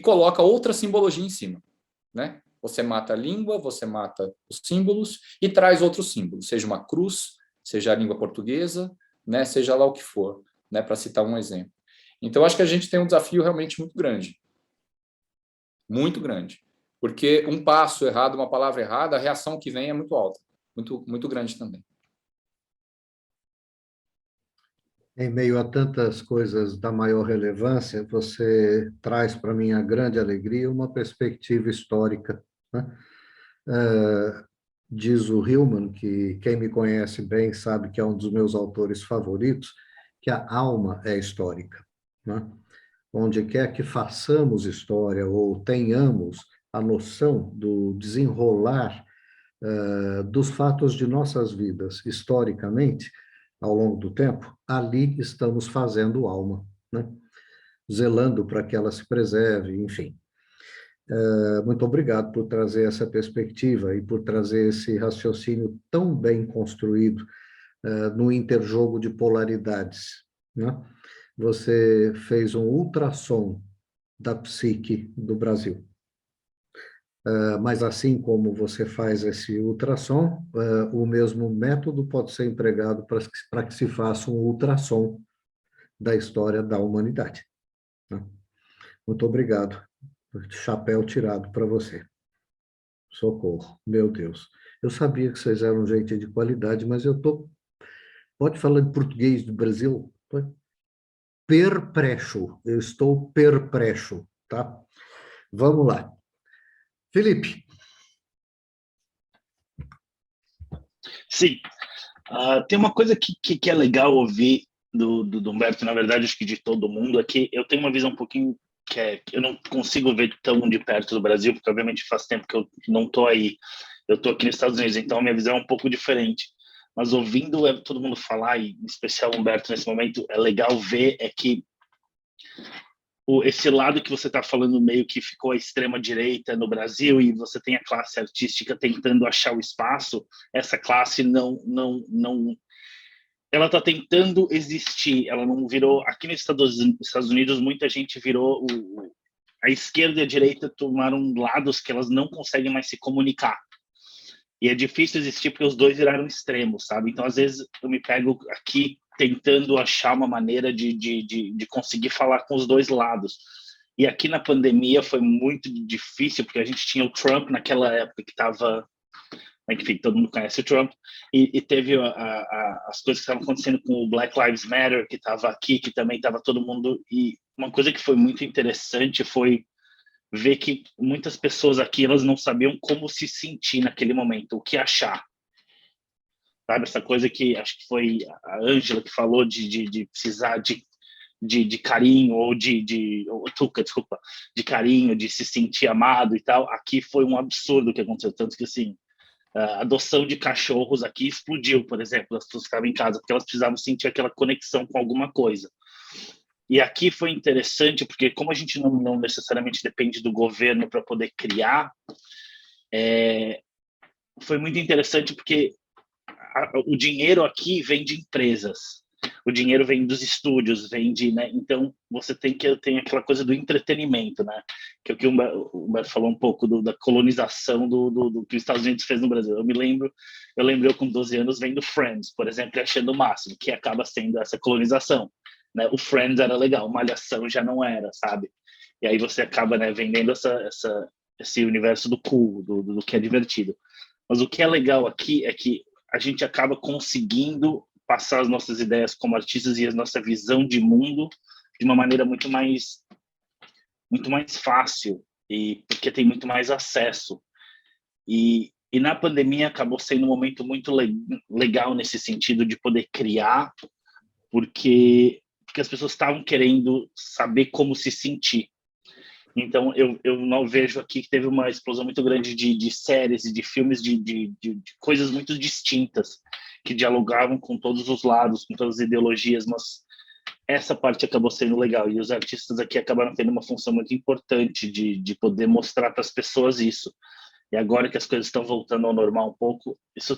coloca outra simbologia em cima, né? Você mata a língua, você mata os símbolos e traz outros símbolos, seja uma cruz, seja a língua portuguesa, né, seja lá o que for, né, para citar um exemplo. Então, acho que a gente tem um desafio realmente muito grande. Muito grande. Porque um passo errado, uma palavra errada, a reação que vem é muito alta, muito, muito grande também. Em meio a tantas coisas da maior relevância, você traz para mim a grande alegria uma perspectiva histórica, né? Diz o Hillman, que quem me conhece bem sabe que é um dos meus autores favoritos, que a alma é histórica, né? Onde quer que façamos história ou tenhamos a noção do desenrolar dos fatos de nossas vidas historicamente, ao longo do tempo, ali estamos fazendo alma, né? Zelando para que ela se preserve, enfim. Muito obrigado por trazer essa perspectiva e por trazer esse raciocínio tão bem construído no interjogo de polaridades, né? Você fez um ultrassom da psique do Brasil. Mas assim como você faz esse ultrassom, o mesmo método pode ser empregado para que se faça um ultrassom da história da humanidade, né? Muito obrigado. Chapéu tirado para você. Socorro, meu Deus. Eu sabia que vocês eram gente de qualidade, mas eu tô... Pode falar de português do Brasil? Perplexo. Eu estou perplexo, tá? Vamos lá. Felipe. Sim. Tem uma coisa que é legal ouvir do Humberto, na verdade, acho que de todo mundo, é que eu tenho uma visão um pouquinho que eu não consigo ver tão de perto do Brasil, porque obviamente faz tempo que eu não estou aí. Eu estou aqui nos Estados Unidos, então a minha visão é um pouco diferente. Mas ouvindo todo mundo falar, e em especial o Humberto nesse momento, é legal ver que esse lado que você está falando meio que ficou à extrema-direita no Brasil e você tem a classe artística tentando achar o espaço, essa classe não ela está tentando existir, ela não virou... Aqui nos Estados Unidos, muita gente virou a esquerda e a direita tomaram lados que elas não conseguem mais se comunicar. E é difícil existir porque os dois viraram extremos, sabe? Então, às vezes, eu me pego aqui tentando achar uma maneira de conseguir falar com os dois lados. E aqui na pandemia foi muito difícil, porque a gente tinha o Trump naquela época que estava... Enfim, todo mundo conhece o Trump. E teve as coisas que estavam acontecendo com o Black Lives Matter, que estava aqui, que também estava todo mundo... E uma coisa que foi muito interessante foi ver que muitas pessoas aqui, elas não sabiam como se sentir naquele momento, o que achar. Sabe, essa coisa que acho que foi a Ângela que falou de precisar de carinho, ou Tuca, desculpa, de carinho, de se sentir amado e tal. Aqui foi um absurdo o que aconteceu, tanto que, assim, a adoção de cachorros aqui explodiu, por exemplo, as pessoas ficavam em casa, porque elas precisavam sentir aquela conexão com alguma coisa. E aqui foi interessante, porque como a gente não necessariamente depende do governo para poder criar, foi muito interessante porque o dinheiro aqui vem de empresas, o dinheiro vem dos estúdios, vem de, né? Então você tem aquela coisa do entretenimento, né? Que é o que o Humberto falou um pouco da colonização do que os Estados Unidos fez no Brasil. Eu lembro eu com 12 anos vendo Friends, por exemplo, e achando o máximo, que acaba sendo essa colonização, né? O Friends era legal, Malhação já não era, sabe? E aí você acaba, né, vendendo esse universo do cool, do que é divertido. Mas o que é legal aqui é que a gente acaba conseguindo passar as nossas ideias como artistas e a nossa visão de mundo de uma maneira muito mais fácil, e porque tem muito mais acesso. E na pandemia acabou sendo um momento muito legal nesse sentido de poder criar, porque as pessoas estavam querendo saber como se sentir. Então, eu não vejo aqui que teve uma explosão muito grande de séries e de filmes de coisas muito distintas, que dialogavam com todos os lados, com todas as ideologias, mas essa parte acabou sendo legal. E os artistas aqui acabaram tendo uma função muito importante de poder mostrar para as pessoas isso. E agora que as coisas estão voltando ao normal um pouco, isso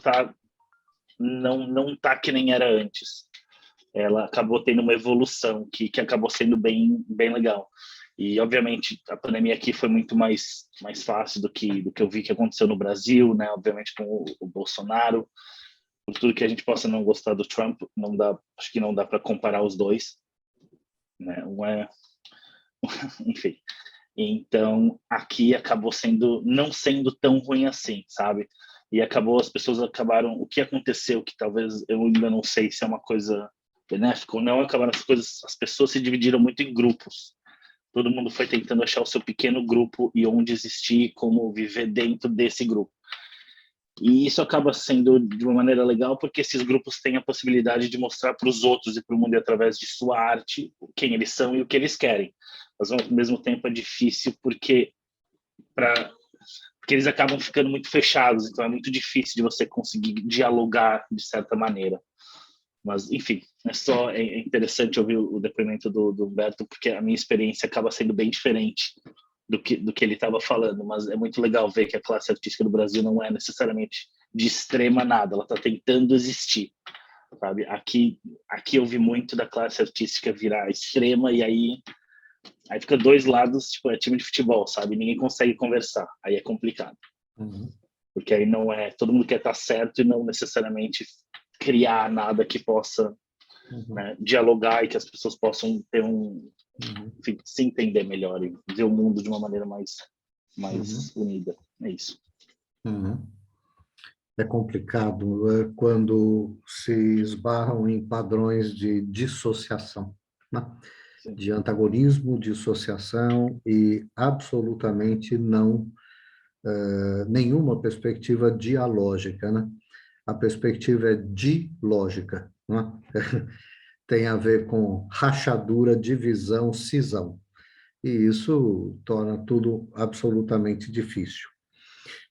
não tá que nem era antes. Ela acabou tendo uma evolução que acabou sendo bem legal. E, obviamente, a pandemia aqui foi muito mais fácil do que eu vi que aconteceu no Brasil, né? Obviamente, com o Bolsonaro. Por tudo que a gente possa não gostar do Trump, acho que não dá para comparar os dois, né? Enfim. Então, aqui acabou não sendo tão ruim assim, sabe? E as pessoas acabaram... O que aconteceu, que talvez eu ainda não sei se é uma coisa benéfica ou não, as pessoas se dividiram muito em grupos. Todo mundo foi tentando achar o seu pequeno grupo e onde existir, como viver dentro desse grupo. E isso acaba sendo de uma maneira legal, porque esses grupos têm a possibilidade de mostrar para os outros e para o mundo, através de sua arte, quem eles são e o que eles querem. Mas, ao mesmo tempo, é difícil porque eles acabam ficando muito fechados, então é muito difícil de você conseguir dialogar de certa maneira. Mas, enfim, é interessante ouvir o depoimento do Humberto, porque a minha experiência acaba sendo bem diferente do que ele estava falando, mas é muito legal ver que a classe artística do Brasil não é necessariamente de extrema nada, ela está tentando existir, sabe? Aqui eu vi muito da classe artística virar extrema, e aí fica dois lados, tipo, é time de futebol, sabe? Ninguém consegue conversar, aí é complicado. Uhum. Porque aí não é... Todo mundo quer estar certo e não necessariamente criar nada que possa, né, dialogar, e que as pessoas possam ter enfim, se entender melhor e ver o mundo de uma maneira mais unida. É isso. Uhum. É complicado quando se esbarram em padrões de dissociação, né? De antagonismo, dissociação e absolutamente nenhuma perspectiva dialógica, né? A perspectiva é dilógica, né? Tem a ver com rachadura, divisão, cisão. E isso torna tudo absolutamente difícil.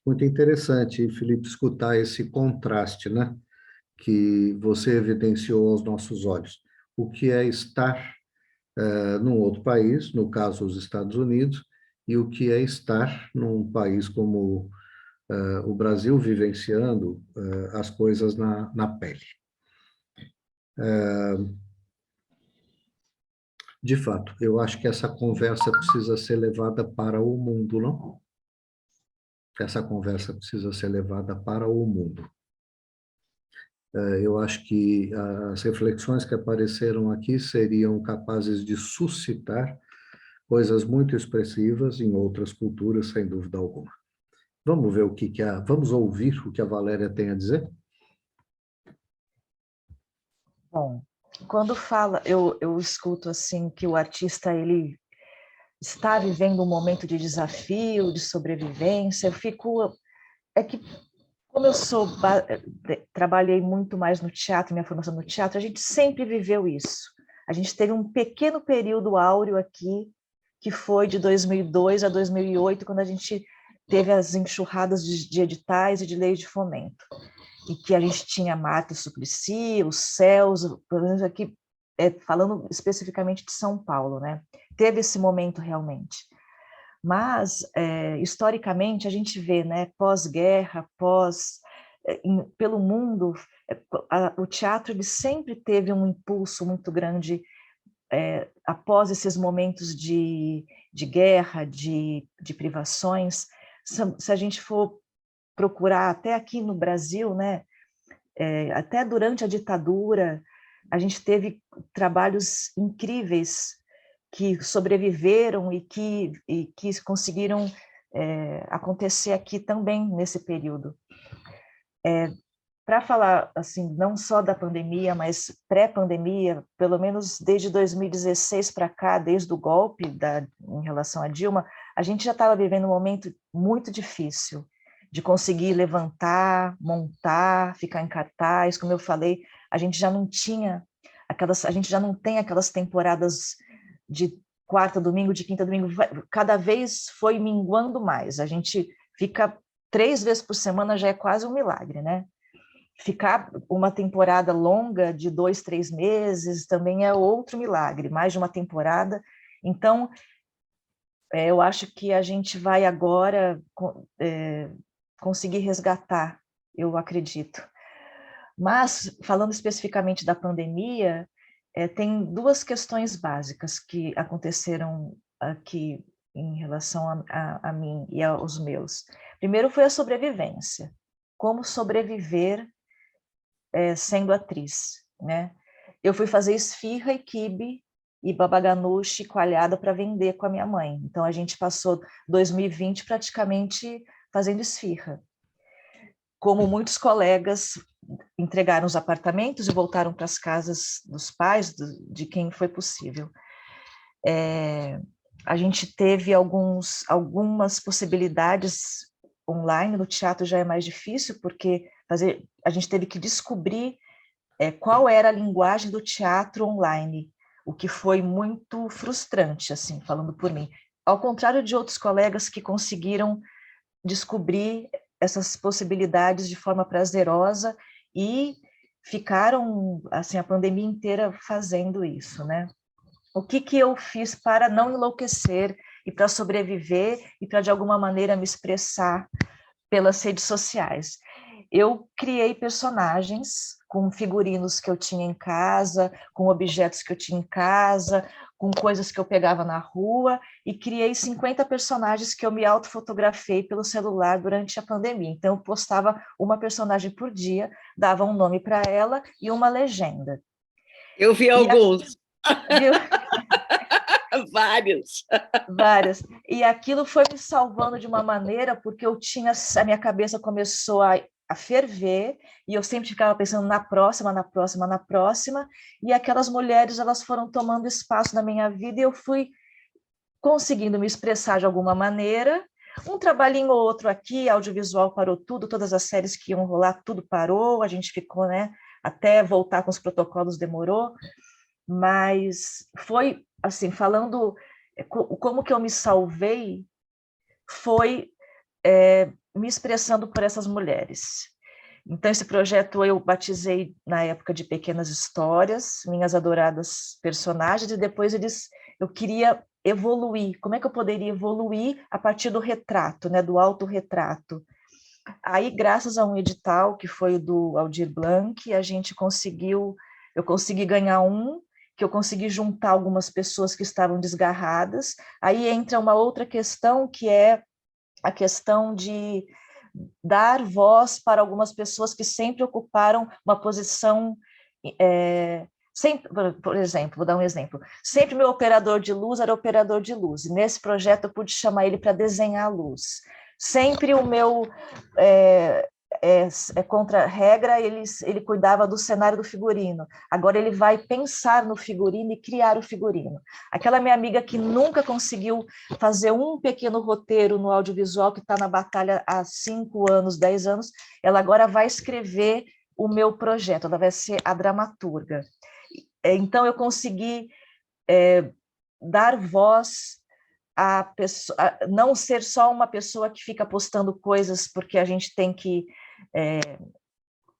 Muito interessante, Felipe, escutar esse contraste, né? Que você evidenciou aos nossos olhos. O que é estar num outro país, no caso os Estados Unidos, e o que é estar num país como o Brasil, vivenciando as coisas na pele. De fato, eu acho que essa conversa precisa ser levada para o mundo, não? Essa conversa precisa ser levada para o mundo. Eu acho que as reflexões que apareceram aqui seriam capazes de suscitar coisas muito expressivas em outras culturas, sem dúvida alguma. Vamos ver vamos ouvir o que a Valéria tem a dizer? Bom, quando fala, eu escuto assim que o artista ele está vivendo um momento de desafio, de sobrevivência. Eu fico, é que como eu trabalhei muito mais no teatro, minha formação no teatro, a gente sempre viveu isso. A gente teve um pequeno período áureo aqui, que foi de 2002 a 2008, quando a gente teve as enxurradas de editais e de leis de fomento. E que a gente tinha Marta Suplicy, os Céus, pelo menos aqui, falando especificamente de São Paulo, né? Teve esse momento realmente. Mas, historicamente, a gente vê, né, pós-guerra, pelo mundo, o teatro ele sempre teve um impulso muito grande após esses momentos de guerra, de privações. Se a gente for procurar até aqui no Brasil, né, até durante a ditadura, a gente teve trabalhos incríveis que sobreviveram e que conseguiram acontecer aqui também nesse período. Para falar assim, não só da pandemia, mas pré-pandemia, pelo menos desde 2016 para cá, desde o golpe em relação a Dilma, a gente já estava vivendo um momento muito difícil de conseguir levantar, montar, ficar em cartaz. Como eu falei, a gente já não tem aquelas temporadas de quarta, domingo, de quinta, domingo, cada vez foi minguando mais. A gente fica 3 vezes por semana, já é quase um milagre, né? Ficar uma temporada longa de 2, 3 meses também é outro milagre, mais de uma temporada. Então, eu acho que a gente vai agora conseguir resgatar, eu acredito. Mas, falando especificamente da pandemia, tem 2 questões básicas que aconteceram aqui em relação a mim e aos meus. Primeiro foi a sobrevivência. Como sobreviver sendo atriz, né? Eu fui fazer esfirra e quibe e babaganuche coalhada para vender com a minha mãe. Então, a gente passou 2020 praticamente fazendo esfirra. Como muitos colegas entregaram os apartamentos e voltaram para as casas dos pais, de quem foi possível. A gente teve algumas possibilidades online, no teatro já é mais difícil, porque a gente teve que descobrir qual era a linguagem do teatro online, o que foi muito frustrante, assim, falando por mim. Ao contrário de outros colegas que conseguiram descobrir essas possibilidades de forma prazerosa e ficaram, assim, a pandemia inteira fazendo isso, né? O que eu fiz para não enlouquecer e para sobreviver e para, de alguma maneira, me expressar pelas redes sociais? Eu criei personagens com figurinos que eu tinha em casa, com objetos que eu tinha em casa, com coisas que eu pegava na rua, e criei 50 personagens que eu me autofotografei pelo celular durante a pandemia. Então, eu postava uma personagem por dia, dava um nome para ela e uma legenda. Eu vi alguns. Vários. Várias. E aquilo foi me salvando de uma maneira, porque a minha cabeça começou a ferver, e eu sempre ficava pensando na próxima, e aquelas mulheres, elas foram tomando espaço na minha vida, e eu fui conseguindo me expressar de alguma maneira. Um trabalhinho ou outro aqui, audiovisual parou tudo, todas as séries que iam rolar, tudo parou, a gente ficou, né, até voltar com os protocolos demorou, mas foi, assim, falando como que eu me salvei, foi me expressando por essas mulheres. Então, esse projeto eu batizei na época de Pequenas Histórias, minhas adoradas personagens, e depois eu queria evoluir. Como é que eu poderia evoluir a partir do retrato, né, do autorretrato? Aí, graças a um edital, que foi o do Aldir Blanc, eu consegui ganhar que eu consegui juntar algumas pessoas que estavam desgarradas. Aí entra uma outra questão, que é a questão de dar voz para algumas pessoas que sempre ocuparam uma posição, sempre, por exemplo, vou dar um exemplo, sempre meu operador de luz era operador de luz, e nesse projeto eu pude chamar ele para desenhar a luz. Sempre o meu contra a regra, ele cuidava do cenário do figurino. Agora ele vai pensar no figurino e criar o figurino. Aquela minha amiga que nunca conseguiu fazer um pequeno roteiro no audiovisual, que está na batalha há 5 anos, 10 anos, ela agora vai escrever o meu projeto, ela vai ser a dramaturga. Então, eu consegui dar voz a pessoa, não ser só uma pessoa que fica postando coisas porque a gente tem que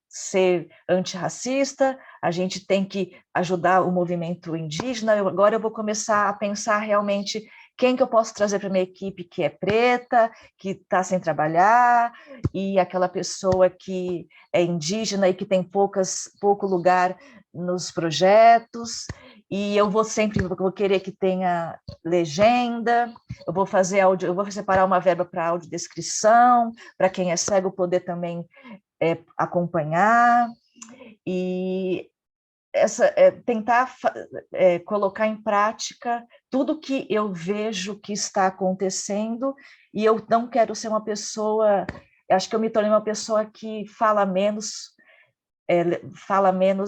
ser antirracista, a gente tem que ajudar o movimento indígena. Agora eu vou começar a pensar realmente quem que eu posso trazer para minha equipe que é preta, que está sem trabalhar, e aquela pessoa que é indígena e que tem pouco lugar nos projetos, e eu vou querer que tenha legenda, eu vou separar uma verba para audiodescrição, para quem é cego poder também acompanhar, e tentar colocar em prática tudo que eu vejo que está acontecendo, e eu não quero ser uma pessoa, acho que eu me tornei uma pessoa que fala menos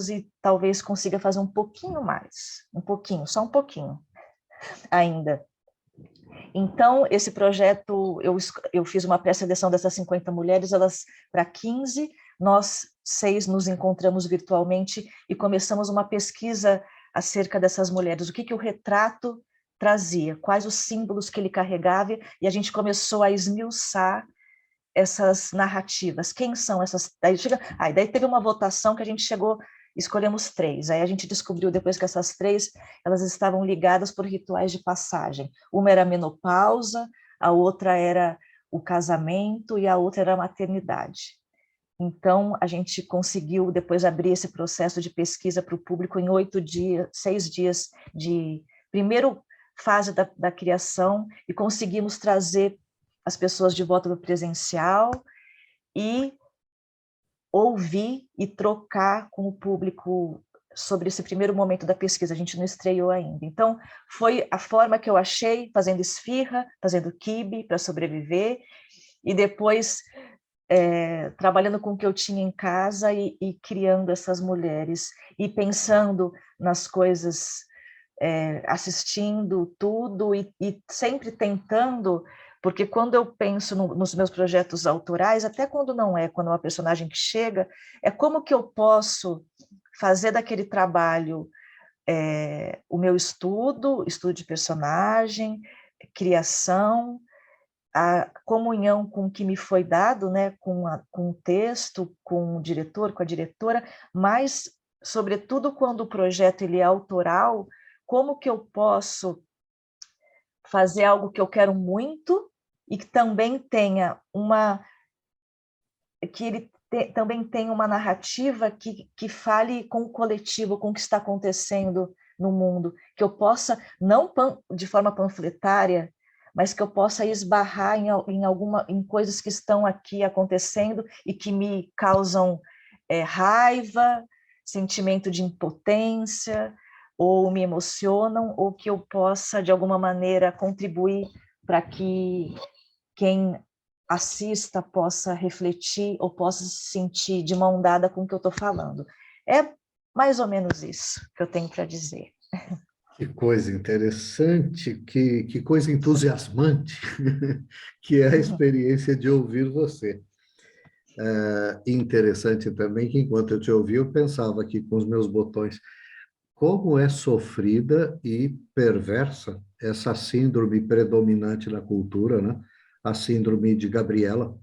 e talvez consiga fazer um pouquinho mais, só um pouquinho ainda. Então, esse projeto, eu fiz uma pré-seleção dessas 50 mulheres, elas para 15, nós 6 nos encontramos virtualmente e começamos uma pesquisa acerca dessas mulheres, o que o retrato trazia, quais os símbolos que ele carregava, e a gente começou a esmiuçar essas narrativas. Quem são essas? Daí teve uma votação que a gente escolhemos 3. Aí a gente descobriu depois que essas 3, elas estavam ligadas por rituais de passagem. Uma era a menopausa, a outra era o casamento e a outra era a maternidade. Então, a gente conseguiu depois abrir esse processo de pesquisa para o público em 6 dias de primeira fase da criação, e conseguimos trazer as pessoas de volta do presencial e ouvir e trocar com o público sobre esse primeiro momento da pesquisa. A gente não estreou ainda. Então, foi a forma que eu achei, fazendo esfirra, fazendo quibe para sobreviver, e depois trabalhando com o que eu tinha em casa e criando essas mulheres, e pensando nas coisas, assistindo tudo e sempre tentando, porque quando eu penso nos meus projetos autorais, até quando quando é uma personagem que chega, é como que eu posso fazer daquele trabalho o meu estudo de personagem, criação, a comunhão com o que me foi dado, né, com o texto, com o diretor, com a diretora, mas, sobretudo, quando o projeto ele é autoral, como que eu posso fazer algo que eu quero muito e que também tenha também tenha uma narrativa que fale com o coletivo, com o que está acontecendo no mundo, que eu possa, não de forma panfletária, mas que eu possa esbarrar em coisas que estão aqui acontecendo e que me causam raiva, sentimento de impotência, ou me emocionam, ou que eu possa, de alguma maneira, contribuir para que quem assista possa refletir ou possa se sentir de mão dada com o que eu estou falando. É mais ou menos isso que eu tenho para dizer. Que coisa interessante, que coisa entusiasmante, que é a experiência de ouvir você. Interessante também que, enquanto eu te ouvi, eu pensava aqui com os meus botões, como é sofrida e perversa essa síndrome predominante na cultura, né? A síndrome de Gabriela.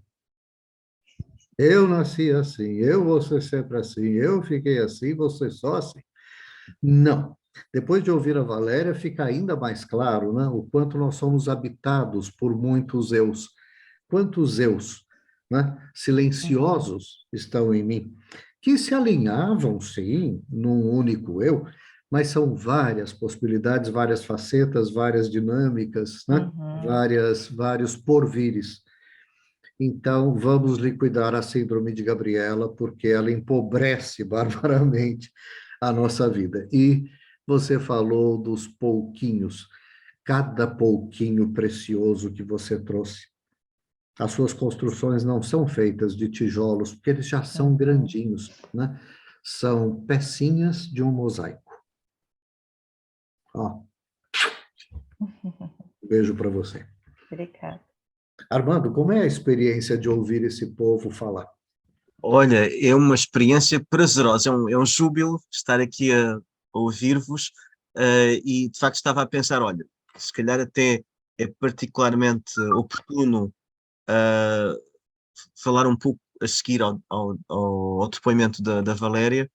Eu nasci assim, eu vou ser sempre assim, eu fiquei assim, você só assim. Não. Depois de ouvir a Valéria, fica ainda mais claro, né, o quanto nós somos habitados por muitos eus. Quantos eus, né, silenciosos estão em mim, que se alinhavam, sim, num único eu, mas são várias possibilidades, várias facetas, várias dinâmicas, né? Vários porvires. Então, vamos liquidar a síndrome de Gabriela, porque ela empobrece barbaramente a nossa vida. E você falou dos pouquinhos, cada pouquinho precioso que você trouxe. As suas construções não são feitas de tijolos, porque eles já são grandinhos, né? São pecinhas de um mosaico. Ó, beijo para você. Obrigada. Armando, como é a experiência de ouvir esse povo falar? Olha, é uma experiência prazerosa, é um júbilo estar aqui a ouvir-vos, e de facto estava a pensar, olha, se calhar até é particularmente oportuno falar um pouco a seguir ao depoimento da Valéria,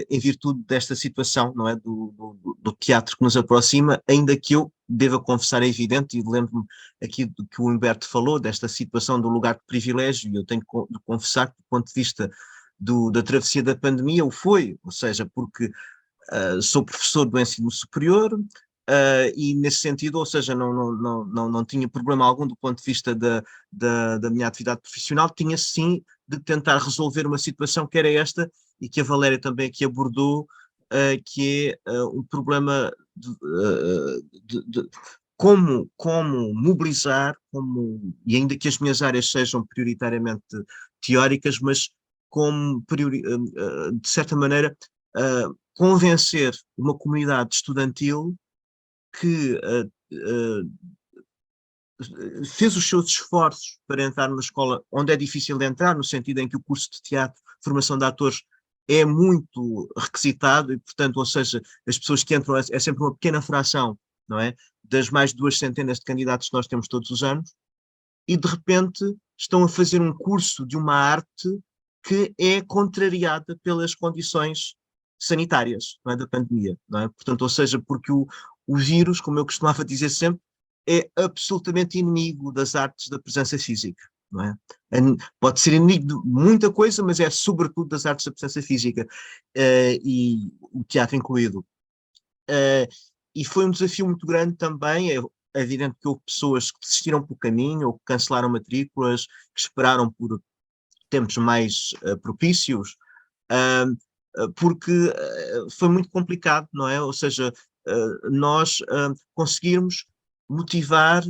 em virtude desta situação, não é, do teatro que nos aproxima, ainda que eu deva confessar, é evidente, e lembro-me aqui do que o Humberto falou, desta situação do lugar de privilégio, e eu tenho de confessar que do ponto de vista da travessia da pandemia, o foi, ou seja, porque sou professor do ensino superior, e nesse sentido, ou seja, não tinha problema algum do ponto de vista da minha atividade profissional, tinha sim de tentar resolver uma situação que era esta, e que a Valéria também aqui abordou, que é um problema de como mobilizar, e ainda que as minhas áreas sejam prioritariamente teóricas, mas como, de certa maneira, convencer uma comunidade estudantil que fez os seus esforços para entrar numa escola onde é difícil de entrar, no sentido em que o curso de teatro, formação de atores, é muito requisitado e, portanto, ou seja, as pessoas que entram é sempre uma pequena fração, não é? Das mais de 2 centenas de candidatos que nós temos todos os anos, e de repente estão a fazer um curso de uma arte que é contrariada pelas condições sanitárias, não é, da pandemia, não é? Portanto, ou seja, porque o vírus, como eu costumava dizer sempre, é absolutamente inimigo das artes da presença física, não é? Pode ser inimigo de muita coisa, mas é sobretudo das artes da presença física, e o teatro incluído. E foi um desafio muito grande também. É evidente que houve pessoas que desistiram pelo caminho, ou que cancelaram matrículas, que esperaram por tempos mais propícios, porque foi muito complicado, não é? Ou seja, nós conseguirmos motivar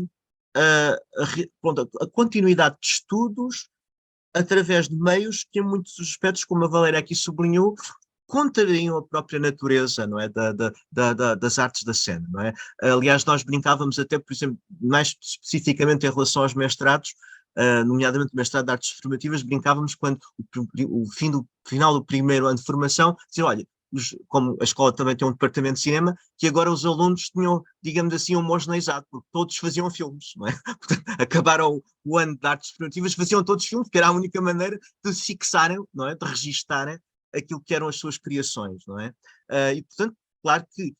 a continuidade de estudos através de meios que, em muitos aspectos, como a Valéria aqui sublinhou, contrariam a própria natureza, não é, das artes da cena, não é? Aliás, nós brincávamos até, por exemplo, mais especificamente em relação aos mestrados, nomeadamente o mestrado de artes formativas, brincávamos quando o final do primeiro ano de formação, dizer, olha, como a escola também tem um departamento de cinema, que agora os alunos tinham, digamos assim, homogeneizado, porque todos faziam filmes, não é? Portanto, acabaram o ano de artes formativas, faziam todos filmes, que era a única maneira de se fixarem, não é? De registarem aquilo que eram as suas criações, não é? E, portanto, claro que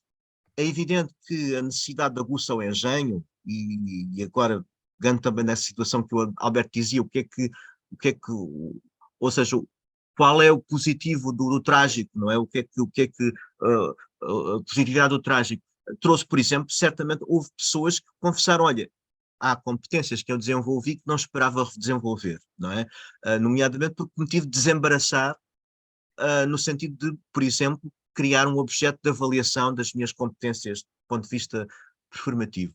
é evidente que a necessidade de aguçar o engenho, e agora, pegando também nessa situação que o Alberto dizia, o que é que, ou seja, qual é o positivo do trágico, não é? O que é que a positividade do trágico trouxe, por exemplo, certamente houve pessoas que confessaram, olha, há competências que eu desenvolvi que não esperava desenvolver, não é? Nomeadamente porque me tive de desembaraçar, no sentido de, por exemplo, criar um objeto de avaliação das minhas competências do ponto de vista performativo.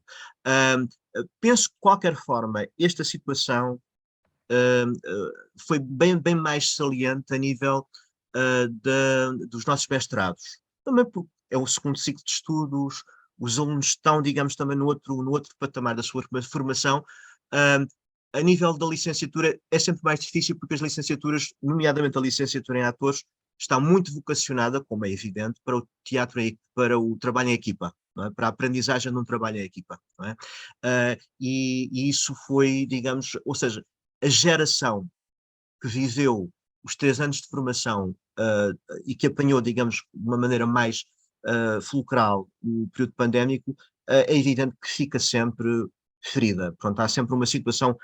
Penso que, de qualquer forma, esta situação foi bem mais saliente a nível dos nossos mestrados. Também porque é o segundo ciclo de estudos, os alunos estão, digamos, também no outro patamar da sua formação. A nível da licenciatura é sempre mais difícil, porque as licenciaturas, nomeadamente a licenciatura em atores, está muito vocacionada, como é evidente, para o teatro, para o trabalho em equipa, não é? Para a aprendizagem de um trabalho em equipa, não é? E isso foi, digamos, ou seja, a geração que viveu os 3 anos de formação e que apanhou, digamos, de uma maneira mais fulcral o período pandémico, é evidente que fica sempre ferida. Pronto, há sempre uma situação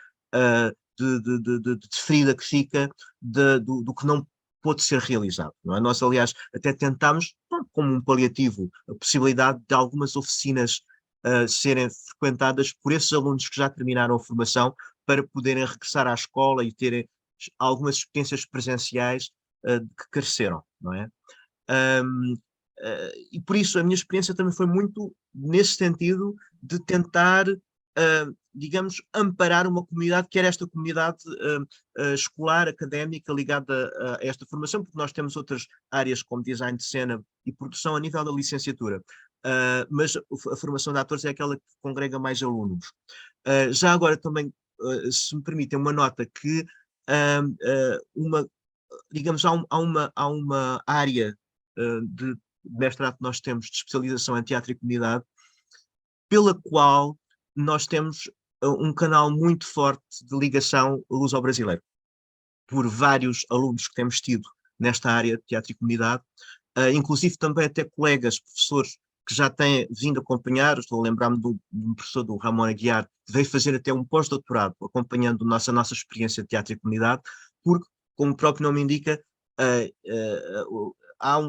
de ferida que fica do que não pôde ser realizado, não é? Nós, aliás, até tentámos, como um paliativo, a possibilidade de algumas oficinas serem frequentadas por esses alunos que já terminaram a formação para poderem regressar à escola e terem algumas experiências presenciais que cresceram, não é? E por isso a minha experiência também foi muito nesse sentido de tentar, digamos, amparar uma comunidade que era esta comunidade escolar, académica, ligada a esta formação, porque nós temos outras áreas como design de cena e produção a nível da licenciatura. Mas a formação de atores é aquela que congrega mais alunos. Já agora também, se me permitem, uma nota que digamos, há uma área de mestrado que nós temos de especialização em teatro e comunidade, pela qual nós temos um canal muito forte de ligação luso-brasileiro, por vários alunos que temos tido nesta área de teatro e comunidade, inclusive também até colegas, professores que já têm vindo acompanhar. Estou a lembrar-me do professor do Ramon Aguiar, que veio fazer até um pós-doutorado acompanhando a nossa experiência de teatro e comunidade, porque, como o próprio nome indica,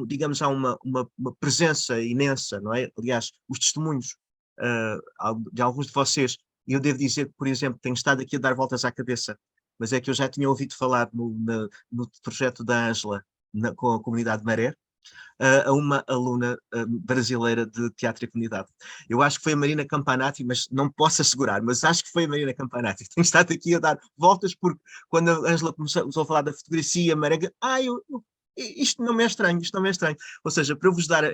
digamos, há uma presença imensa, não é? Aliás, os testemunhos de alguns de vocês, e eu devo dizer que, por exemplo, tenho estado aqui a dar voltas à cabeça, mas é que eu já tinha ouvido falar no projeto da Ângela com a comunidade Maré, a uma aluna brasileira de teatro e comunidade. Eu acho que foi a Marina Campanati, mas não posso assegurar, mas acho que foi a Marina Campanati. Tenho estado aqui a dar voltas porque quando a Ângela começou a falar da fotografia, Marega, isto não me é estranho, isto não me é estranho. Ou seja, para vos dar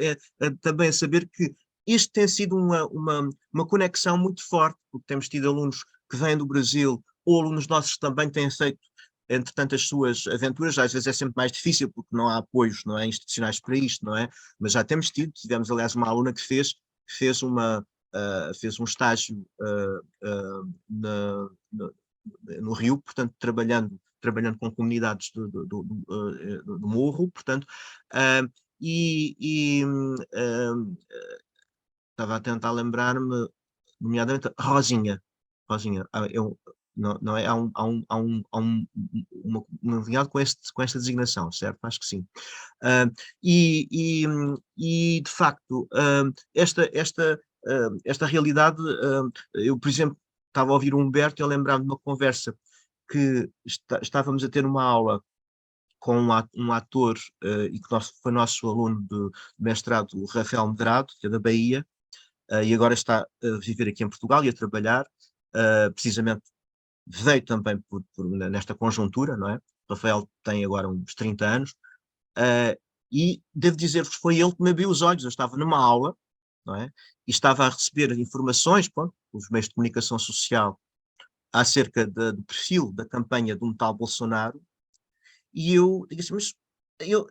também a saber que isto tem sido uma conexão muito forte, porque temos tido alunos que vêm do Brasil, ou alunos nossos que também têm feito, entretanto, as suas aventuras. Às vezes é sempre mais difícil porque não há apoios, não é, institucionais para isto, não é? Mas já tivemos aliás uma aluna que fez um estágio no Rio, portanto, trabalhando com comunidades do Morro, portanto, estava a tentar lembrar-me, nomeadamente, Rosinha, não é? Há uma comunidade com esta designação, certo? Acho que sim. De facto, esta realidade, eu, por exemplo, estava a ouvir o Humberto e a lembrar-me de uma conversa que estávamos a ter uma aula com um ator e que foi nosso aluno de mestrado, o Rafael Medrado, que é da Bahia, e agora está a viver aqui em Portugal e a trabalhar, precisamente veio também nesta conjuntura, não é? O Rafael tem agora uns 30 anos, e devo dizer-vos que foi ele que me abriu os olhos. Eu estava numa aula, não é? E estava a receber informações, os meios de comunicação social, acerca do perfil da campanha de um tal Bolsonaro, e eu disse, mas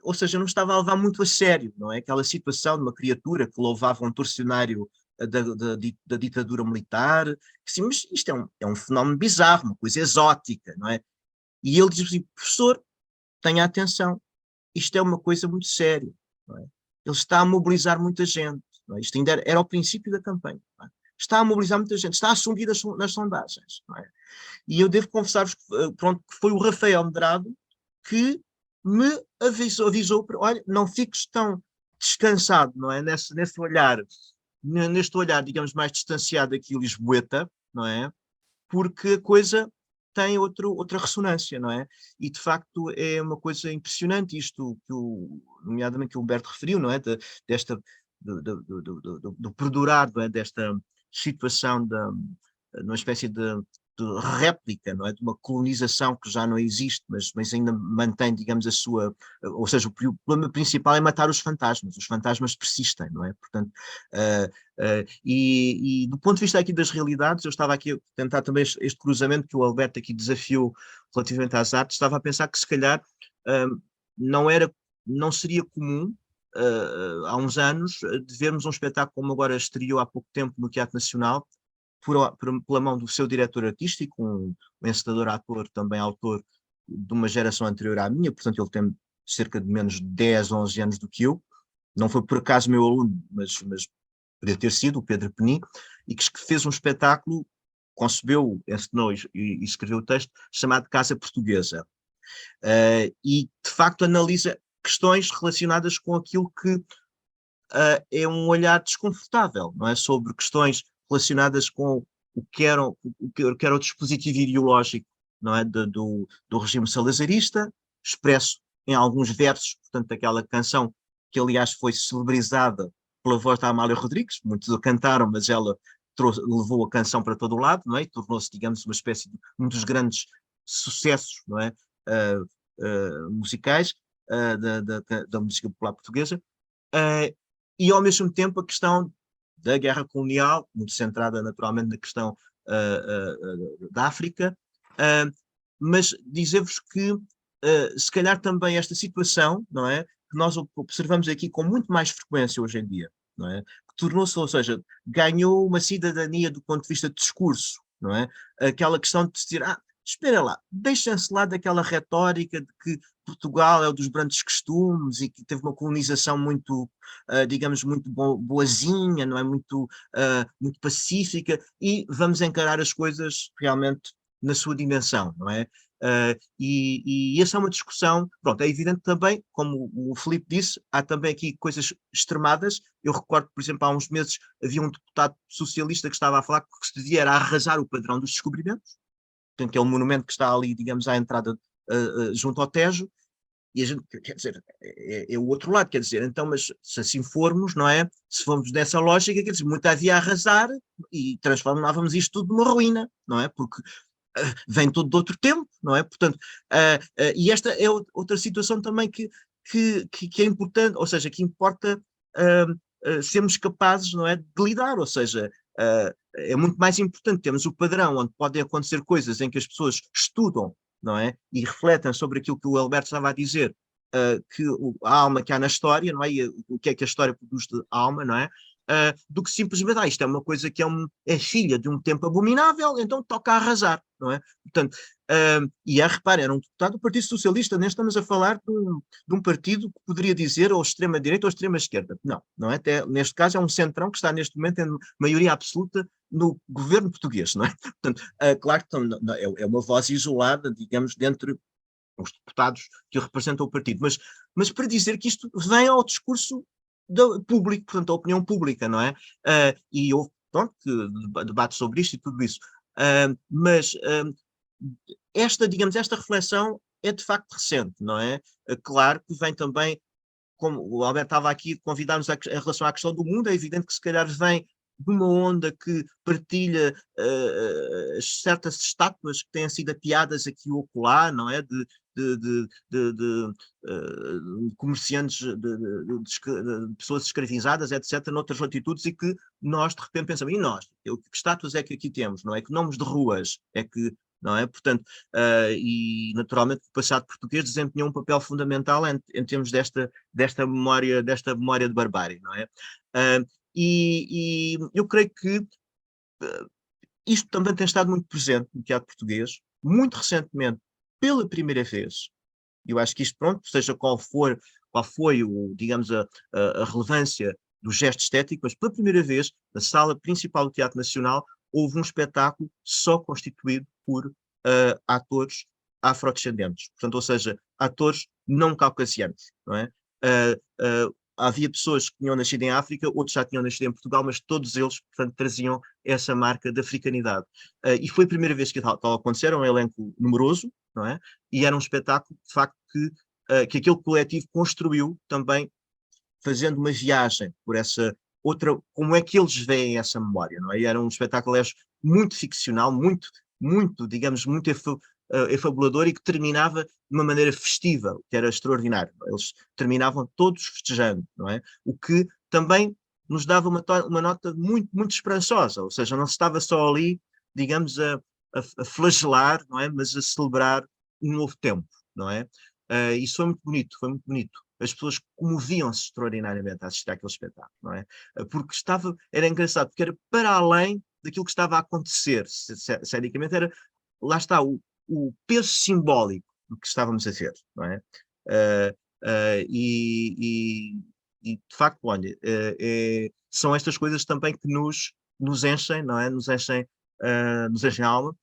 ou seja, eu não estava a levar muito a sério, não é? Aquela situação de uma criatura que louvava um torcionário da ditadura militar, assim, mas isto é um fenómeno bizarro, uma coisa exótica, não é? E ele diz assim, professor, tenha atenção, isto é uma coisa muito séria, não é? Ele está a mobilizar muita gente, não é? Isto ainda era o princípio da campanha, não é? Está a mobilizar muita gente, está a subir nas sondagens, não é? E eu devo confessar-vos que foi o Rafael Medrado que me avisou para, olha, não fiques tão descansado, não é? Neste olhar, digamos, mais distanciado aqui, lisboeta, não é? Porque a coisa tem outra ressonância, não é? E, de facto, é uma coisa impressionante isto, nomeadamente que o Humberto referiu, não é? Do perdurar, não é? Desta situação numa espécie de réplica, não é? De uma colonização que já não existe, mas ainda mantém, digamos, a sua... Ou seja, o problema principal é matar os fantasmas persistem, não é? Portanto, e do ponto de vista aqui das realidades, eu estava aqui a tentar também este cruzamento que o Alberto aqui desafiou relativamente às artes, estava a pensar que se calhar não seria comum, há uns anos, de vermos um espetáculo como agora estreou há pouco tempo no Teatro Nacional, pela mão do seu diretor artístico, um encenador, ator, também autor de uma geração anterior à minha, portanto ele tem cerca de menos de 10, 11 anos do que eu, não foi por acaso meu aluno, mas poderia ter sido, o Pedro Peni, e que fez um espetáculo, concebeu, encenou e escreveu o texto, chamado Casa Portuguesa. E, de facto, analisa questões relacionadas com aquilo que é um olhar desconfortável, não é? Sobre questões relacionadas com o que era o dispositivo ideológico, não é? Do regime salazarista, expresso em alguns versos, portanto, aquela canção que, aliás, foi celebrizada pela voz da Amália Rodrigues, muitos a cantaram, mas ela levou a canção para todo o lado, não é? E tornou-se, digamos, uma espécie de um dos grandes sucessos, não é? Musicais da música popular portuguesa. E, ao mesmo tempo, a questão da guerra colonial, muito centrada naturalmente na questão da África, mas dizer-vos que, se calhar também esta situação, não é, que nós observamos aqui com muito mais frequência hoje em dia, não é, que tornou-se, ou seja, ganhou uma cidadania do ponto de vista de discurso, não é, aquela questão de dizer, espera lá, deixem-se lá daquela retórica de que Portugal é o dos grandes costumes e que teve uma colonização muito, digamos, muito boazinha, não é? Muito pacífica, e vamos encarar as coisas realmente na sua dimensão, não é? E essa é uma discussão, pronto, é evidente também, como o Filipe disse, há também aqui coisas extremadas. Eu recordo, por exemplo, há uns meses havia um deputado socialista que estava a falar que o que se devia era arrasar o padrão dos descobrimentos, portanto, é um monumento que está ali, digamos, à entrada junto ao Tejo, e a gente, quer dizer, é o outro lado, quer dizer, então, mas se assim formos, não é? Se formos nessa lógica, quer dizer, muito havia a arrasar e transformávamos isto tudo numa ruína, não é? Porque vem tudo de outro tempo, não é? Portanto, e esta é outra situação também que é importante, ou seja, que importa sermos capazes, não é, de lidar, ou seja, é muito mais importante termos o padrão onde podem acontecer coisas em que as pessoas estudam, não é, e refletem sobre aquilo que o Alberto estava a dizer, que a alma que há na história, não é, e o que é que a história produz de alma, não é, do que simplesmente, isto é uma coisa que é filha de um tempo abominável, então toca arrasar, não é? Portanto, e reparem, era um deputado do Partido Socialista, nem estamos a falar de um partido que poderia dizer ou extrema-direita ou extrema-esquerda, não é? Até, neste caso é um centrão que está neste momento em maioria absoluta no governo português, não é? Portanto, claro que é uma voz isolada, digamos, dentre os deputados que representam o partido, mas para dizer que isto vem ao discurso público, portanto, a opinião pública, não é? E houve, pronto, debate sobre isto e tudo isso. Mas esta reflexão é de facto recente, não é? Claro que vem também, como o Alberto estava aqui a convidar-nos em relação à questão do mundo, é evidente que se calhar vem de uma onda que partilha certas estátuas que têm sido apiadas aqui ou acolá, não é? De comerciantes, de pessoas escravizadas, etc., noutras latitudes, e que nós de repente pensamos, e nós? Que estátuas é que aqui temos, não é? Que nomes de ruas é que, não é? Portanto, e naturalmente o passado português desempenhou um papel fundamental em termos desta memória de barbárie, não é? E eu creio que isto também tem estado muito presente no teatro português, muito recentemente, pela primeira vez. Eu acho que isto, pronto, seja qual foi digamos, a relevância do gesto estético, mas pela primeira vez, na sala principal do Teatro Nacional, houve um espetáculo só constituído por atores afrodescendentes, portanto, ou seja, atores não caucasianos, não é? Havia pessoas que tinham nascido em África, outros já tinham nascido em Portugal, mas todos eles, portanto, traziam essa marca de africanidade. E foi a primeira vez que tal aconteceu, era um elenco numeroso, não é? E era um espetáculo, de facto, que aquele coletivo construiu também, fazendo uma viagem por essa outra, como é que eles veem essa memória, não é? E era um espetáculo, aliás, muito ficcional, muito, digamos, muito efabulador, e que terminava de uma maneira festiva, o que era extraordinário. Eles terminavam todos festejando, não é? O que também nos dava uma nota muito, muito esperançosa, ou seja, não se estava só ali, digamos, a flagelar, não é? Mas a celebrar um novo tempo, não é? Isso foi muito bonito. As pessoas comoviam-se extraordinariamente a assistir àquele espetáculo, não é? Porque era engraçado, porque era para além daquilo que estava a acontecer, seriamente, lá está, o peso simbólico do que estávamos a ver, não é? E de facto, olha, são estas coisas também que nos enchem, não é? Nos enchem a alma,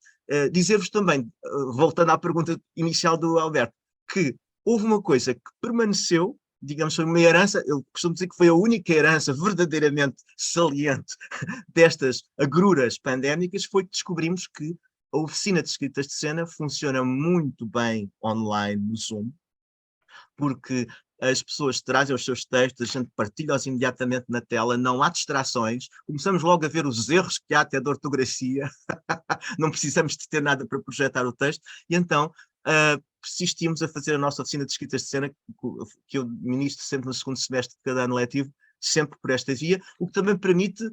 dizer-vos também, voltando à pergunta inicial do Alberto, que houve uma coisa que permaneceu, digamos, foi uma herança, eu costumo dizer que foi a única herança verdadeiramente saliente destas agruras pandémicas, foi que descobrimos que a oficina de escritas de cena funciona muito bem online no Zoom, porque as pessoas trazem os seus textos, a gente partilha-os imediatamente na tela, não há distrações, começamos logo a ver os erros que há até de ortografia, não precisamos de ter nada para projetar o texto, e então persistimos a fazer a nossa oficina de escritas de cena, que eu ministro sempre no segundo semestre de cada ano letivo, sempre por esta via, o que também permite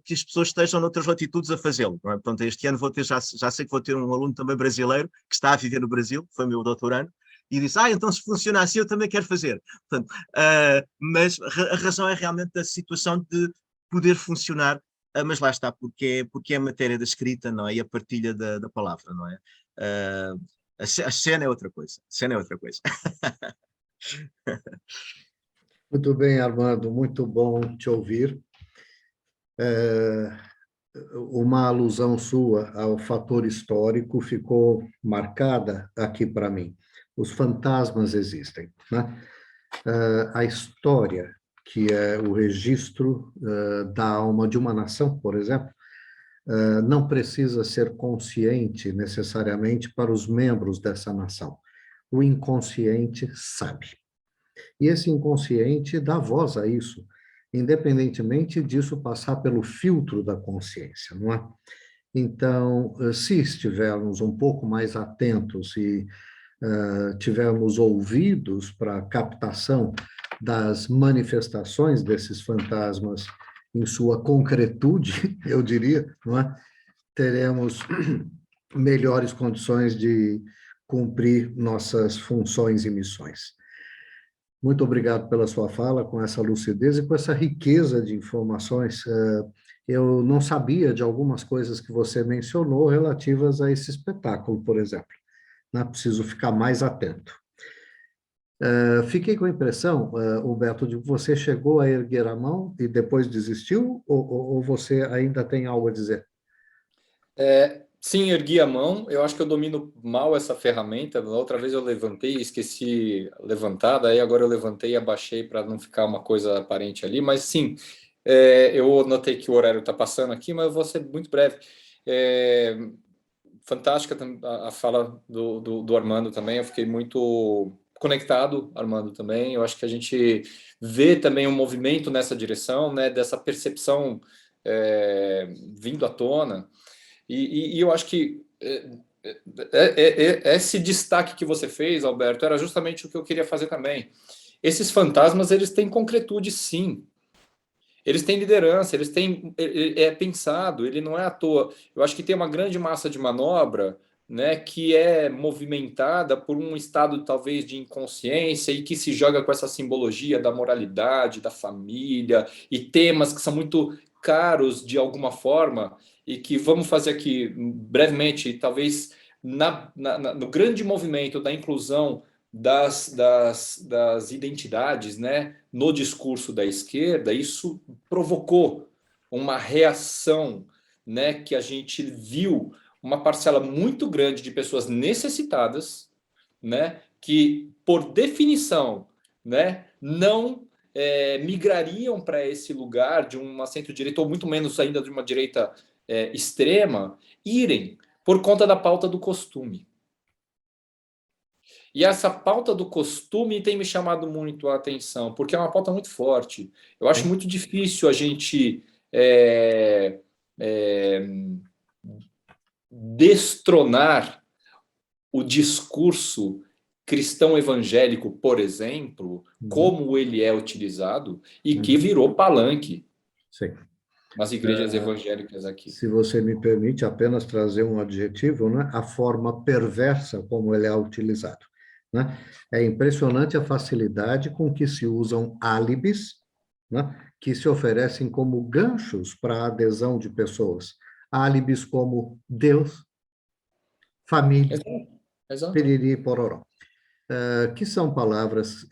que as pessoas estejam noutras latitudes a fazê-lo. Não é? Portanto, este ano vou ter, já sei que vou ter um aluno também brasileiro, que está a viver no Brasil, foi meu doutorando, e disse, então se funciona assim eu também quero fazer. Portanto, mas a razão é realmente a situação de poder funcionar, mas lá está, porque é a matéria da escrita, não é? E a partilha da palavra, não é? A cena é outra coisa. A cena é outra coisa. Muito bem, Armando, muito bom te ouvir. Uma alusão sua ao fator histórico ficou marcada aqui para mim. Os fantasmas existem, né? A história, que é o registro da alma de uma nação, por exemplo, não precisa ser consciente necessariamente para os membros dessa nação. O inconsciente sabe. E esse inconsciente dá voz a isso, independentemente disso passar pelo filtro da consciência, não é? Então, se estivermos um pouco mais atentos e tivermos ouvidos para a captação das manifestações desses fantasmas em sua concretude, eu diria, não é? Teremos melhores condições de cumprir nossas funções e missões. Muito obrigado pela sua fala, com essa lucidez e com essa riqueza de informações. Eu não sabia de algumas coisas que você mencionou relativas a esse espetáculo, por exemplo. Preciso ficar mais atento. Fiquei com a impressão, Humberto, de que você chegou a erguer a mão e depois desistiu, ou você ainda tem algo a dizer? Sim, ergui a mão. Eu acho que eu domino mal essa ferramenta. Da outra vez eu levantei e esqueci levantada, aí agora eu levantei e abaixei para não ficar uma coisa aparente ali. Mas sim, eu notei que o horário está passando aqui, mas eu vou ser muito breve. Fantástica a fala do Armando também. Eu fiquei muito conectado, Armando, também. Eu acho que a gente vê também um movimento nessa direção, né, dessa percepção vindo à tona. E eu acho que esse destaque que você fez, Alberto, era justamente o que eu queria fazer também. Esses fantasmas, eles têm concretude, sim. Eles têm liderança, eles têm... É pensado, ele não é à toa. Eu acho que tem uma grande massa de manobra, né, que é movimentada por um estado, talvez, de inconsciência e que se joga com essa simbologia da moralidade, da família, e temas que são muito caros, de alguma forma, e que vamos fazer aqui, brevemente, talvez, no grande movimento da inclusão das identidades, né, no discurso da esquerda, isso provocou uma reação, né, que a gente viu uma parcela muito grande de pessoas necessitadas, né, que, por definição, né, não migrariam para esse lugar de uma centro-direita, ou muito menos ainda de uma direita extrema, irem por conta da pauta do costume. E essa pauta do costume tem me chamado muito a atenção, porque é uma pauta muito forte. Eu acho muito difícil a gente destronar o discurso cristão evangélico, por exemplo, como ele é utilizado e que virou palanque. Sim. Nas igrejas evangélicas aqui. Se você me permite apenas trazer um adjetivo, né? A forma perversa como ele é utilizado. Né? É impressionante a facilidade com que se usam álibis, né? Que se oferecem como ganchos para a adesão de pessoas. Álibis como Deus, família, piriri e pororó. Que são palavras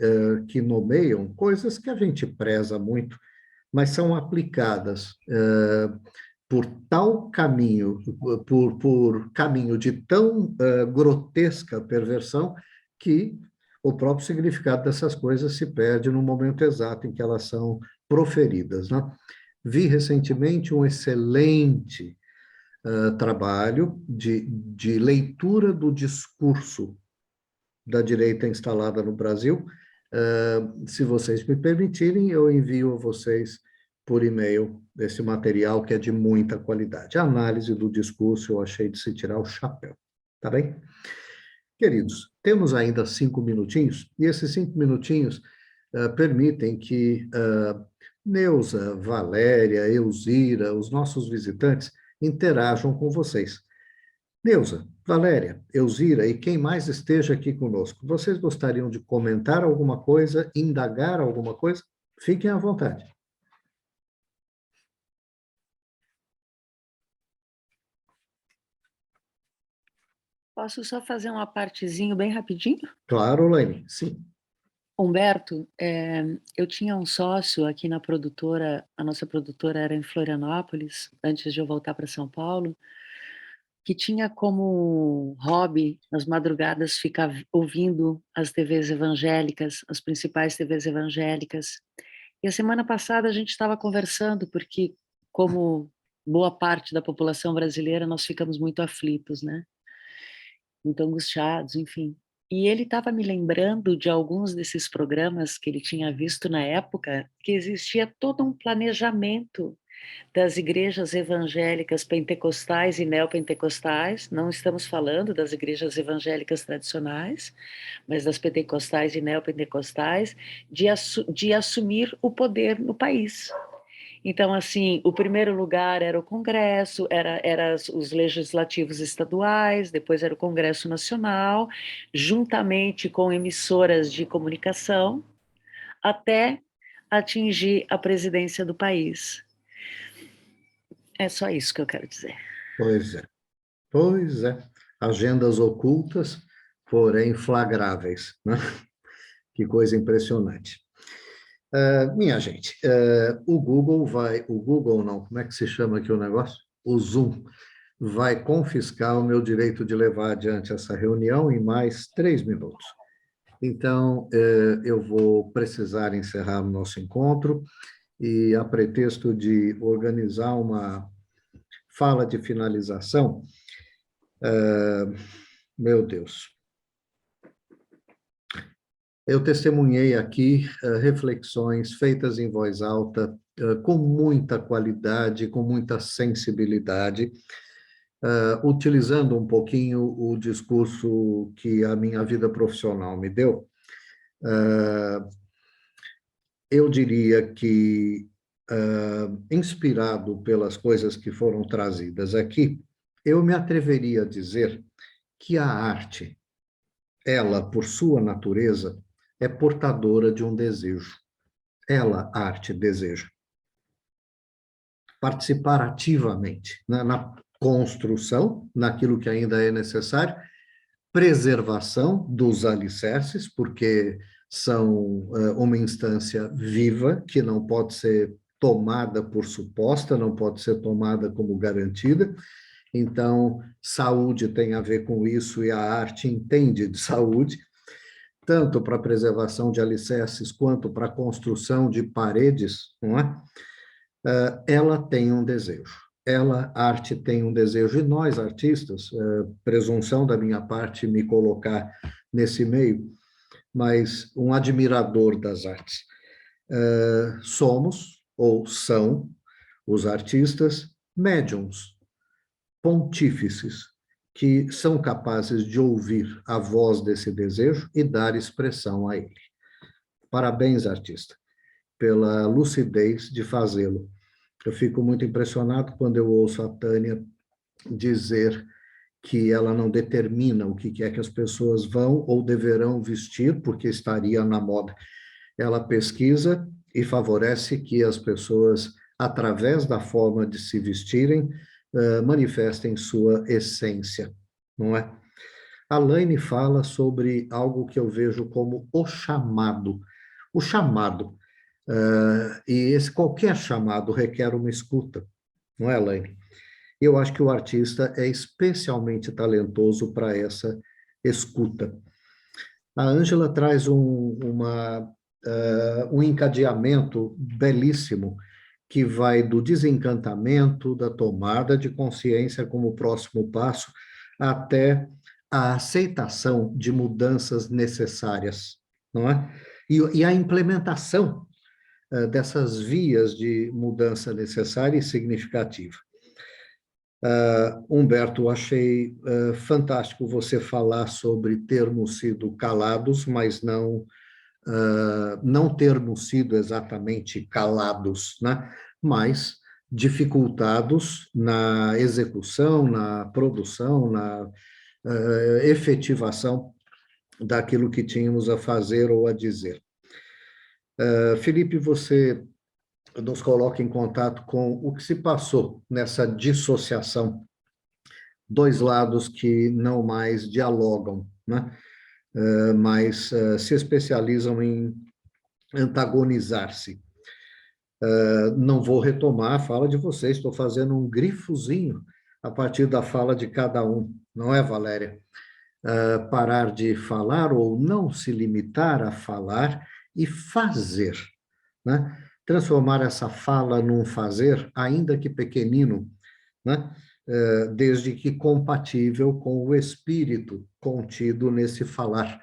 que nomeiam coisas que a gente preza muito, mas são aplicadas por tal caminho, por caminho de tão grotesca perversão, que o próprio significado dessas coisas se perde no momento exato em que elas são proferidas, né? Vi recentemente um excelente trabalho de leitura do discurso da direita instalada no Brasil. Se vocês me permitirem, eu envio a vocês por e-mail esse material que é de muita qualidade. A análise do discurso eu achei de se tirar o chapéu, tá bem? Queridos, temos ainda 5 minutinhos, e esses 5 minutinhos permitem que Neuza, Valéria, Elzira, os nossos visitantes, interajam com vocês. Neuza, Valéria, Elzira e quem mais esteja aqui conosco, vocês gostariam de comentar alguma coisa, indagar alguma coisa? Fiquem à vontade. Posso só fazer uma partezinho bem rapidinho? Claro, Laine, sim. Humberto, eu tinha um sócio aqui na produtora, a nossa produtora era em Florianópolis, antes de eu voltar para São Paulo, que tinha como hobby, nas madrugadas, ficar ouvindo as TVs evangélicas, as principais TVs evangélicas. E a semana passada a gente estava conversando, porque, como boa parte da população brasileira, nós ficamos muito aflitos, né? Muito angustiados, enfim. E ele estava me lembrando de alguns desses programas que ele tinha visto na época, que existia todo um planejamento das igrejas evangélicas pentecostais e neopentecostais. Não estamos falando das igrejas evangélicas tradicionais, mas das pentecostais e neopentecostais, de assumir o poder no país. Então, assim, o primeiro lugar era o Congresso, era os legislativos estaduais, depois era o Congresso Nacional, juntamente com emissoras de comunicação, até atingir a presidência do país. É só isso que eu quero dizer. Pois é. Pois é. Agendas ocultas, porém flagráveis, né? Que coisa impressionante. Minha gente, o Google não, como é que se chama aqui o negócio? O Zoom vai confiscar o meu direito de levar adiante essa reunião em mais 3 minutos. Então, eu vou precisar encerrar o nosso encontro e, a pretexto de organizar uma fala de finalização, meu Deus, eu testemunhei aqui reflexões feitas em voz alta, com muita qualidade, com muita sensibilidade, utilizando um pouquinho o discurso que a minha vida profissional me deu. Eu diria que, inspirado pelas coisas que foram trazidas aqui, eu me atreveria a dizer que a arte, ela, por sua natureza, é portadora de um desejo. Ela, a arte, deseja participar ativamente na construção, naquilo que ainda é necessário, preservação dos alicerces, porque são uma instância viva, que não pode ser tomada por suposta, não pode ser tomada como garantida. Então, saúde tem a ver com isso, e a arte entende de saúde, tanto para a preservação de alicerces quanto para a construção de paredes, não é? Ela tem um desejo. Ela, a arte, tem um desejo, e nós, artistas, presunção da minha parte me colocar nesse meio, mas um admirador das artes. Somos, ou são, os artistas médiums, pontífices, que são capazes de ouvir a voz desse desejo e dar expressão a ele. Parabéns, artista, pela lucidez de fazê-lo. Eu fico muito impressionado quando eu ouço a Tânia dizer que ela não determina o que é que as pessoas vão ou deverão vestir, porque estaria na moda. Ela pesquisa e favorece que as pessoas, através da forma de se vestirem, manifestem sua essência, não é? A Laine fala sobre algo que eu vejo como o chamado. O chamado, qualquer chamado requer uma escuta. não é, Elaine? Eu acho que o artista é especialmente talentoso para essa escuta. A Ângela traz um encadeamento belíssimo que vai do desencantamento, da tomada de consciência como próximo passo, até a aceitação de mudanças necessárias, não é? E a implementação dessas vias de mudança necessária e significativa. Humberto, achei fantástico você falar sobre termos sido calados, mas não termos sido exatamente calados, né? Mas dificultados na execução, na produção, na efetivação daquilo que tínhamos a fazer ou a dizer. Felipe, você nos coloca em contato com o que se passou nessa dissociação, dois lados que não mais dialogam, né? Mas se especializam em antagonizar-se. Não vou retomar a fala de vocês, estou fazendo um grifozinho a partir da fala de cada um, não é, Valéria? Parar de falar ou não se limitar a falar e fazer, né? Transformar essa fala num fazer, ainda que pequenino, né? Desde que compatível com o espírito contido nesse falar.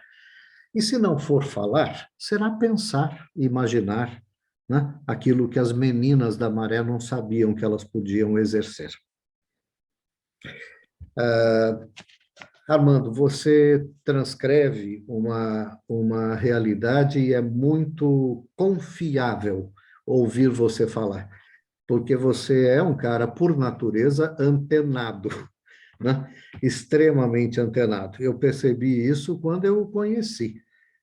E se não for falar, será pensar, imaginar, né? Aquilo que as meninas da Maré não sabiam que elas podiam exercer. Armando, você transcreve uma realidade e é muito confiável ouvir você falar, porque você é um cara, por natureza, antenado, né? Extremamente antenado. Eu percebi isso quando eu o conheci.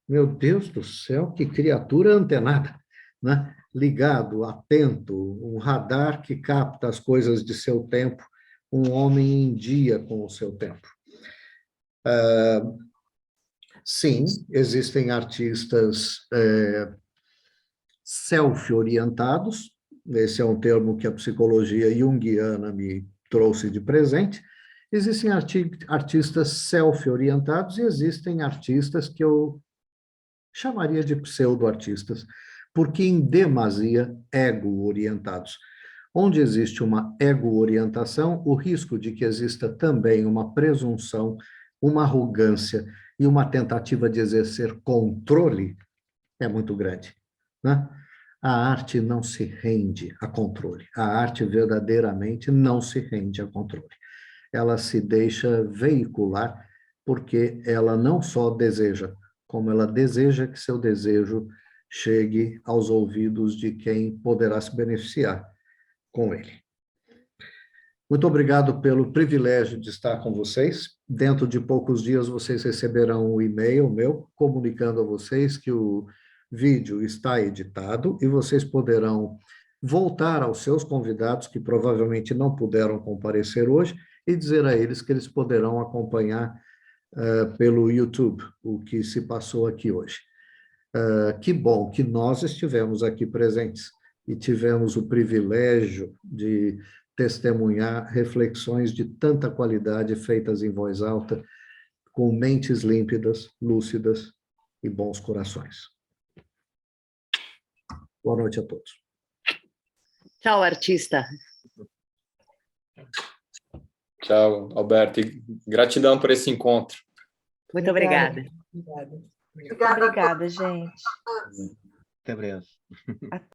Meu Deus do céu, que criatura antenada, né? Ligado, atento, um radar que capta as coisas de seu tempo, um homem em dia com o seu tempo. Sim, existem artistas self-orientados, esse é um termo que a psicologia junguiana me trouxe de presente. Existem artistas self-orientados e existem artistas que eu chamaria de pseudo-artistas, porque em demasia ego-orientados. Onde existe uma ego-orientação, o risco de que exista também uma presunção, uma arrogância e uma tentativa de exercer controle é muito grande, né? A arte não se rende a controle. A arte verdadeiramente não se rende a controle. Ela se deixa veicular porque ela não só deseja, como ela deseja que seu desejo chegue aos ouvidos de quem poderá se beneficiar com ele. Muito obrigado pelo privilégio de estar com vocês. Dentro de poucos dias vocês receberão um e-mail meu comunicando a vocês que o vídeo está editado e vocês poderão voltar aos seus convidados que provavelmente não puderam comparecer hoje e dizer a eles que eles poderão acompanhar pelo YouTube o que se passou aqui hoje. Que bom que nós estivemos aqui presentes e tivemos o privilégio de testemunhar reflexões de tanta qualidade feitas em voz alta, com mentes límpidas, lúcidas e bons corações. Boa noite a todos. Tchau, artista. Tchau, Alberto. E gratidão por esse encontro. Muito obrigada. Obrigada. Obrigada, Obrigada, gente. Até breve.